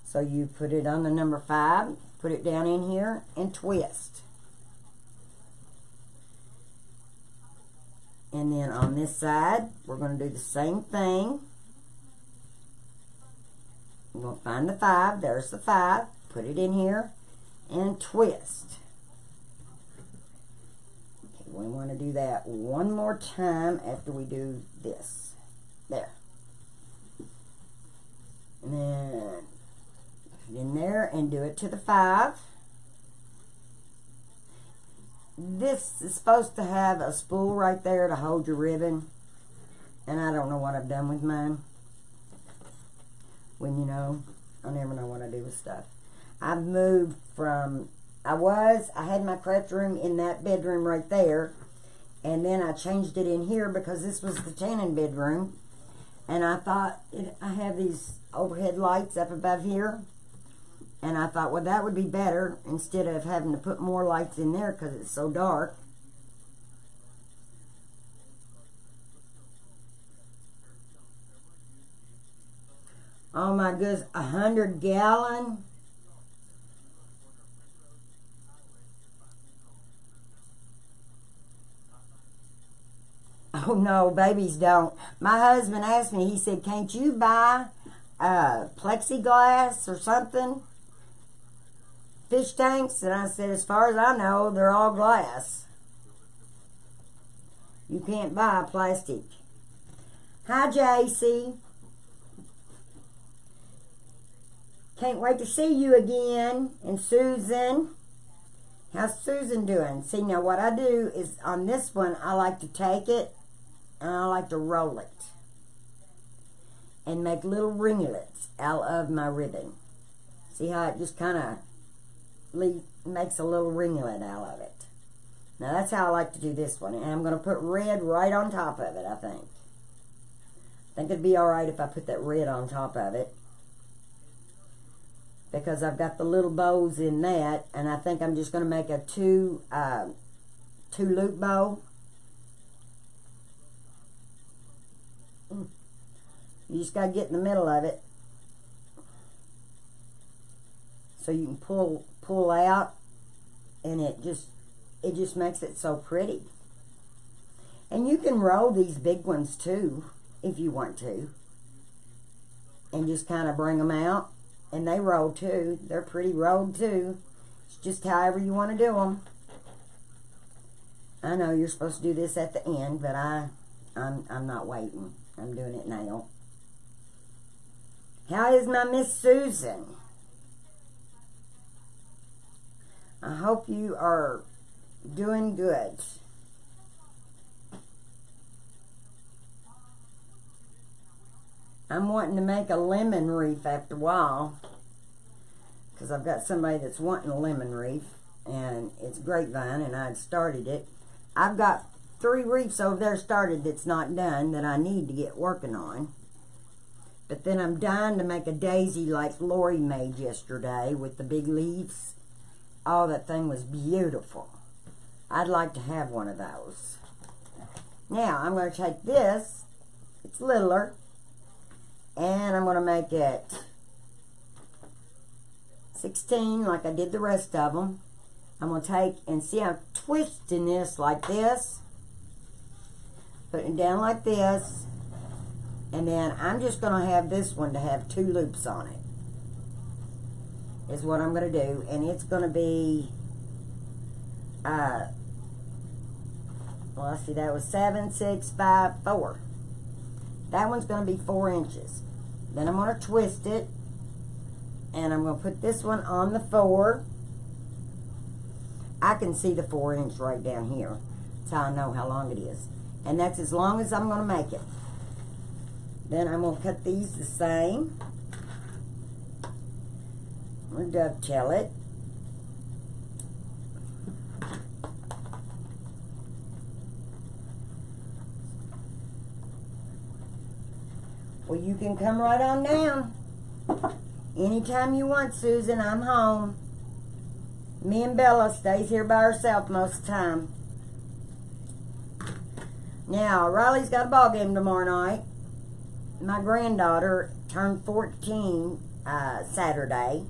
[SPEAKER 1] So you put it on the number 5, put it down in here, and twist. And then on this side, we're going to do the same thing. We're going to find the 5. There's the 5. Put it in here and twist. Okay, we want to do that one more time after we do this. There. And then put it in there and do it to the 5. This is supposed to have a spool right there to hold your ribbon. And I don't know what I've done with mine. When you know, I never know what I do with stuff. I've moved from, I had my craft room in that bedroom right there. And then I changed it in here because this was the tanning bedroom. And I thought, I have these overhead lights up above here. And I thought, well, that would be better instead of having to put more lights in there because it's so dark. Oh my goodness, 100 gallon. Oh no, babies don't. My husband asked me, he said, can't you buy plexiglass or something? Fish tanks? And I said, as far as I know, they're all glass. You can't buy plastic. Hi, JC. Can't wait to see you again. And Susan. How's Susan doing? See, now what I do is on this one, I like to take it and I like to roll it. And make little ringlets out of my ribbon. See how it just kind of makes a little ringlet out of it. Now that's how I like to do this one. And I'm going to put red right on top of it, I think. I think it'd be alright if I put that red on top of it. Because I've got the little bows in that. And I think I'm just going to make a two loop bow. You just got to get in the middle of it. So you can pull out, and it just makes it so pretty. And you can roll these big ones too, if you want to. And just kind of bring them out. And they roll too. They're pretty rolled too. It's just however you want to do them. I know you're supposed to do this at the end, but I'm not waiting. I'm doing it now. How is my Miss Susan? I hope you are doing good. I'm wanting to make a lemon wreath after a while. Because I've got somebody that's wanting a lemon wreath. And it's grapevine and I'd started it. I've got 3 wreaths over there started that's not done that I need to get working on. But then I'm dying to make a daisy like Lori made yesterday with the big leaves. Oh, that thing was beautiful. I'd like to have one of those. Now, I'm going to take this. It's littler. And I'm going to make it 16 like I did the rest of them. I'm going to take, and see I'm twisting this like this. Putting it down like this. And then I'm just going to have this one to have 2 loops on it. Is what I'm going to do. And it's going to be, well, let's see, that was 7, 6, 5, 4. That one's going to be 4 inches. Then I'm going to twist it. And I'm going to put this one on the 4. I can see the 4 inch right down here. That's how I know how long it is. And that's as long as I'm going to make it. Then I'm going to cut these the same. I'm going to dovetail it. Well, you can come right on down. Anytime you want, Susan, I'm home. Me and Bella stays here by herself most of the time. Now, Riley's got a ball game tomorrow night. My granddaughter turned 14 Saturday.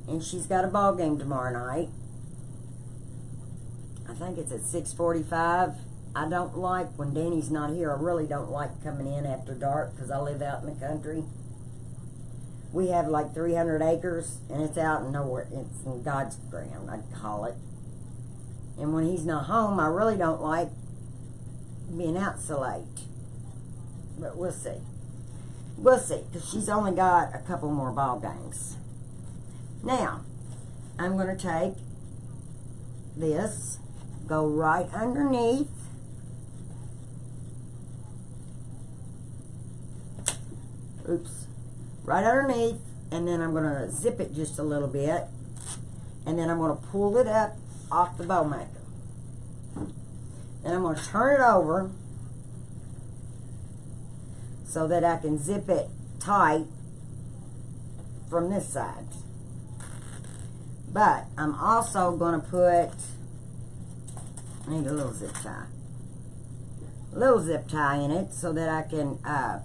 [SPEAKER 1] And she's got a ball game tomorrow night. I think it's at 6:45. I don't like when Danny's not here. I really don't like coming in after dark because I live out in the country. We have like 300 acres and it's out in nowhere. It's in God's ground, I'd call it. And when he's not home, I really don't like being out so late. But we'll see. We'll see, because she's only got a couple more ball games. Now, I'm going to take this, go right underneath. Oops. Right underneath, and then I'm going to zip it just a little bit. And then I'm going to pull it up off the bow maker. Then I'm going to turn it over so that I can zip it tight from this side. But I'm also going to put, I need a little zip tie. A little zip tie in it so that I can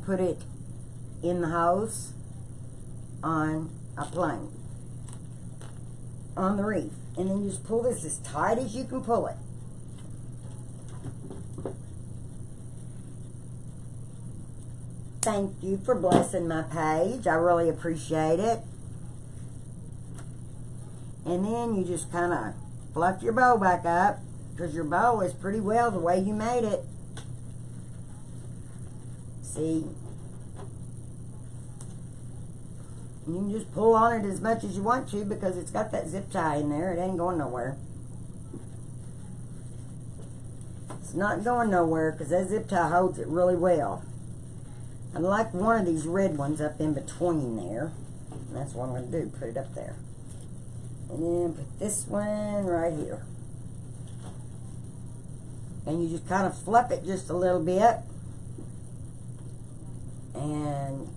[SPEAKER 1] put it in the hose on a plane, on the reef. And then you just pull this as tight as you can pull it. Thank you for blessing my page. I really appreciate it. And then you just kind of fluff your bow back up, because your bow is pretty well the way you made it. See? You can just pull on it as much as you want to because it's got that zip tie in there. It ain't going nowhere. It's not going nowhere because that zip tie holds it really well. I'd like one of these red ones up in between there. And that's what I'm going to do. Put it up there. And then put this one right here. And you just kind of fluff it just a little bit. And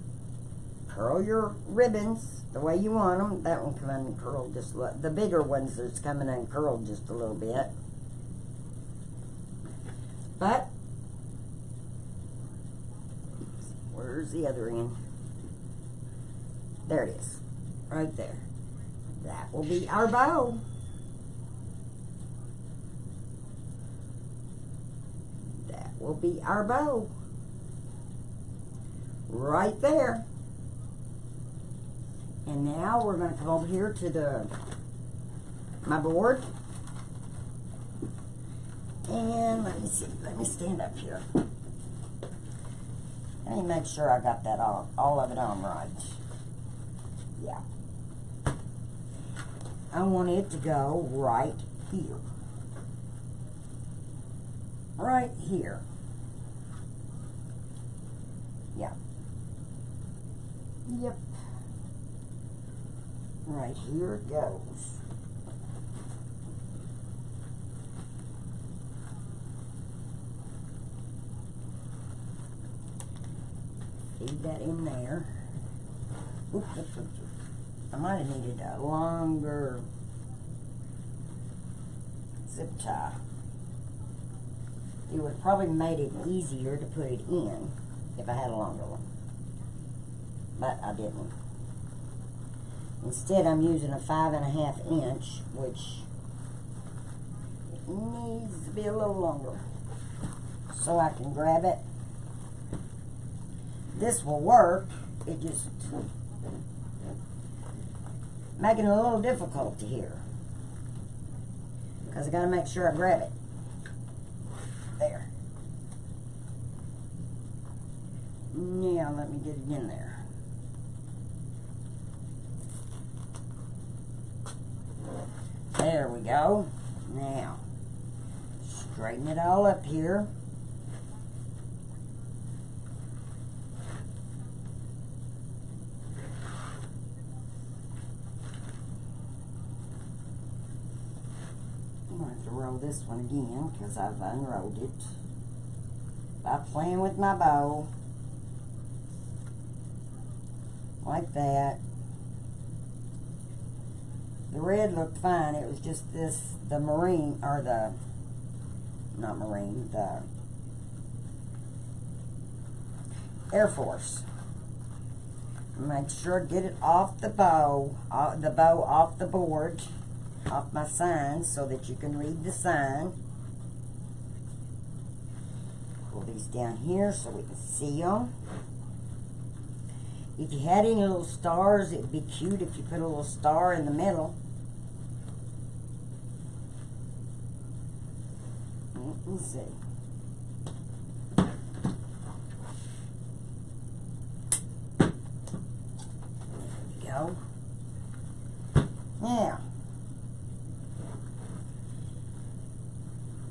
[SPEAKER 1] curl your ribbons the way you want them. That one come uncurled just a little. The bigger ones that's coming uncurled just a little bit. But where's the other end? There it is. Right there. That will be our bow. That will be our bow. Right there. And now we're going to come over here to my board. And let me see. Let me stand up here. Let me make sure I got that all of it on right. Yeah. I want it to go right here. Right here. Yeah. Yep. Right here it goes. Feed that in there. Oops, oops, oops. I might have needed a longer zip tie. It would have probably made it easier to put it in if I had a longer one. But I didn't. Instead, I'm using a 5.5 inch, which needs to be a little longer so I can grab it. This will work. It just making it a little difficult here because I got to make sure I grab it. There. Now let me get it in there. There we go. Now, straighten it all up here. I'm going to have to roll this one again because I've unrolled it by playing with my bow. Like that. The red looked fine. It was just this, the marine, or the not Marine, the Air Force. Make sure to get it off the bow off the board, off my sign, so that you can read the sign. Pull these down here so we can see them. If you had any little stars, it'd be cute if you put a little star in the middle. Let's see. Go. Now,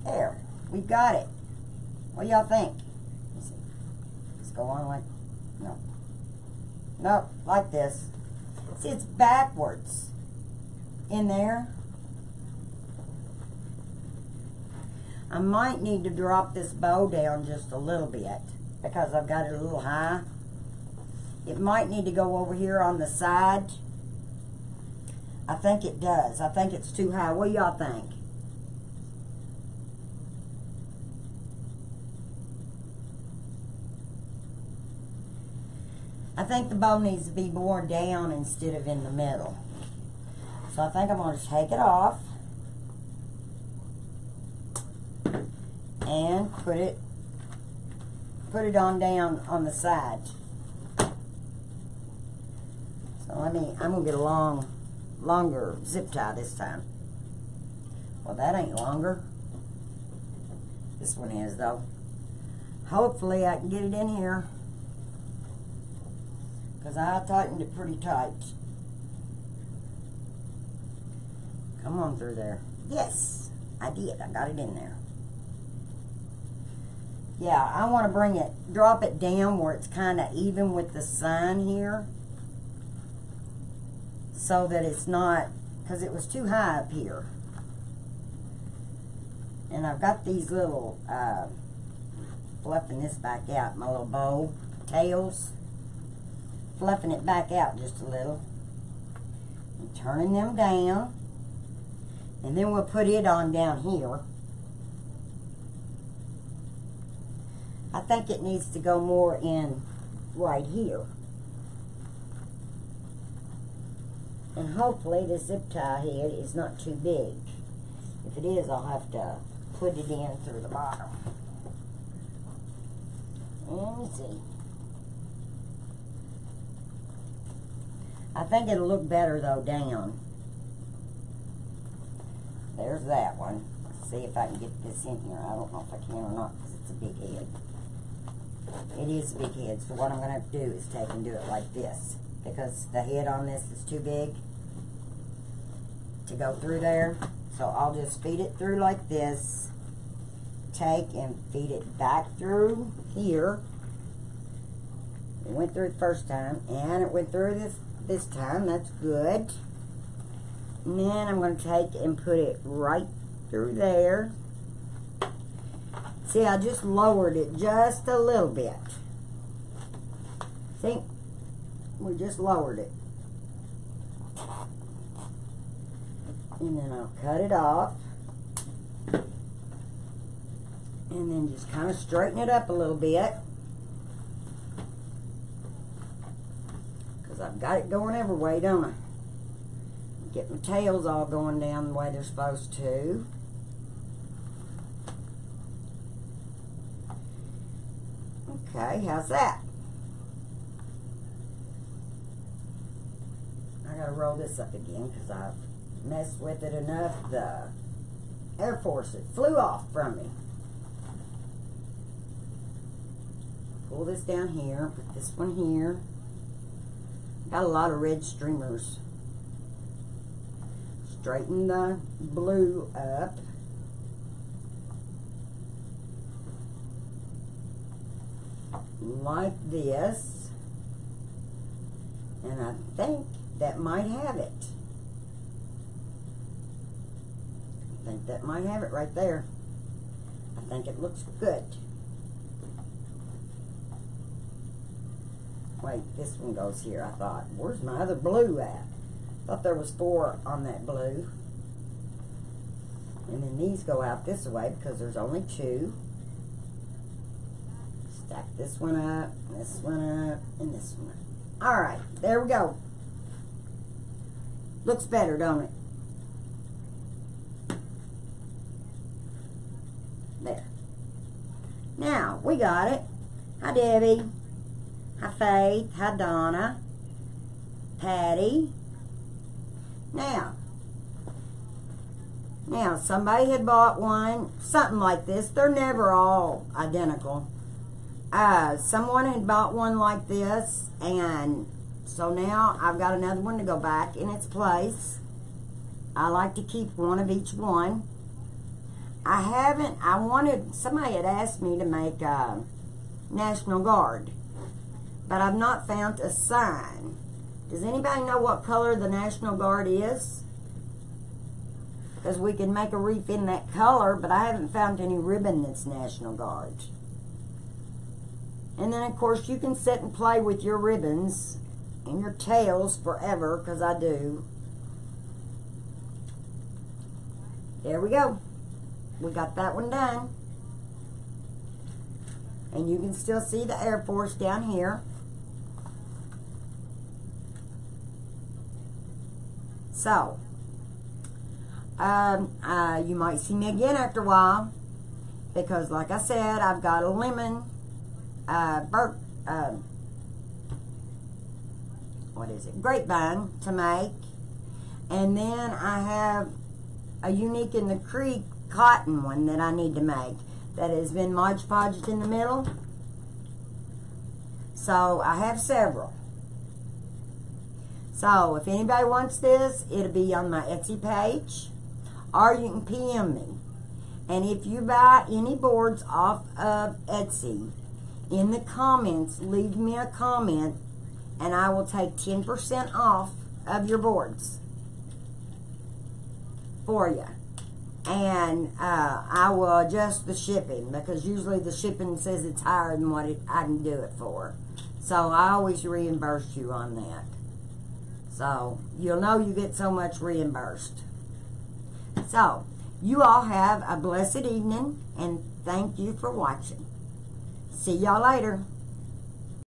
[SPEAKER 1] there, we've got it. What do y'all think? Let's see. Let's go on like, no, like this. See, it's backwards in there. I might need to drop this bow down just a little bit because I've got it a little high. It might need to go over here on the side. I think it does. I think it's too high. What do y'all think? I think the bow needs to be more down instead of in the middle. So I think I'm going to take it off and put it on down on the side. So I'm going to get a longer zip tie this time. Well, that ain't longer. This one is, though. Hopefully I can get it in here, because I tightened it pretty tight. Come on through there. Yes, I did. I got it in there. Yeah, I want to bring it, drop it down where it's kind of even with the sign here, so that it's not, because it was too high up here. And I've got these little, fluffing this back out, my little bow tails, fluffing it back out just a little, and turning them down, and then we'll put it on down here. I think it needs to go more in right here. And hopefully the zip tie head is not too big. If it is, I'll have to put it in through the bottom. Let me see. I think it'll look better though down. There's that one. Let's see if I can get this in here. I don't know if I can or not because it's a big head. It is a big head, so what I'm going to have to do is take and do it like this, because the head on this is too big to go through there. So I'll just feed it through like this, take and feed it back through here. It went through the first time, and it went through this time. That's good. And then I'm going to take and put it right through there. See, I just lowered it just a little bit. See? We just lowered it. And then I'll cut it off. And then just kind of straighten it up a little bit. Because I've got it going every way, don't I? Get my tails all going down the way they're supposed to. Okay, how's that? I gotta roll this up again because I've messed with it enough. The Air Force, it flew off from me. Pull this down here, put this one here. Got a lot of red streamers. Straighten the blue up. Like this, and I think that might have it. I think that might have it right there. I think it looks good. Wait, this one goes here. I thought, where's my other blue at? Thought there was 4 on that blue. And then these go out this way because there's only 2. Stack this one up, and this one. Alright, there we go. Looks better, don't it? There. Now, we got it. Hi, Debbie. Hi, Faith. Hi, Donna. Patty. Now, somebody had bought one, something like this. They're never all identical. Someone had bought one like this, and so now I've got another one to go back in its place. I like to keep one of each one. Somebody had asked me to make a National Guard, but I've not found a sign. Does anybody know what color the National Guard is? Because we can make a wreath in that color, but I haven't found any ribbon that's National Guard. And then, of course, you can sit and play with your ribbons and your tails forever, because I do. There we go. We got that one done. And you can still see the Air Force down here. So, you might see me again after a while, because like I said, I've got a lemon, grapevine to make, and then I have a Unique in the Creek cotton one that I need to make that has been Mod Podged in the middle. So I have several. So if anybody wants this, it'll be on my Etsy page, or you can PM me. And if you buy any boards off of Etsy, in the comments, leave me a comment, and I will take 10% off of your boards for you. And I will adjust the shipping, because usually the shipping says it's higher than what I can do it for. So I always reimburse you on that. So you'll know you get so much reimbursed. So you all have a blessed evening, and thank you for watching. See y'all later.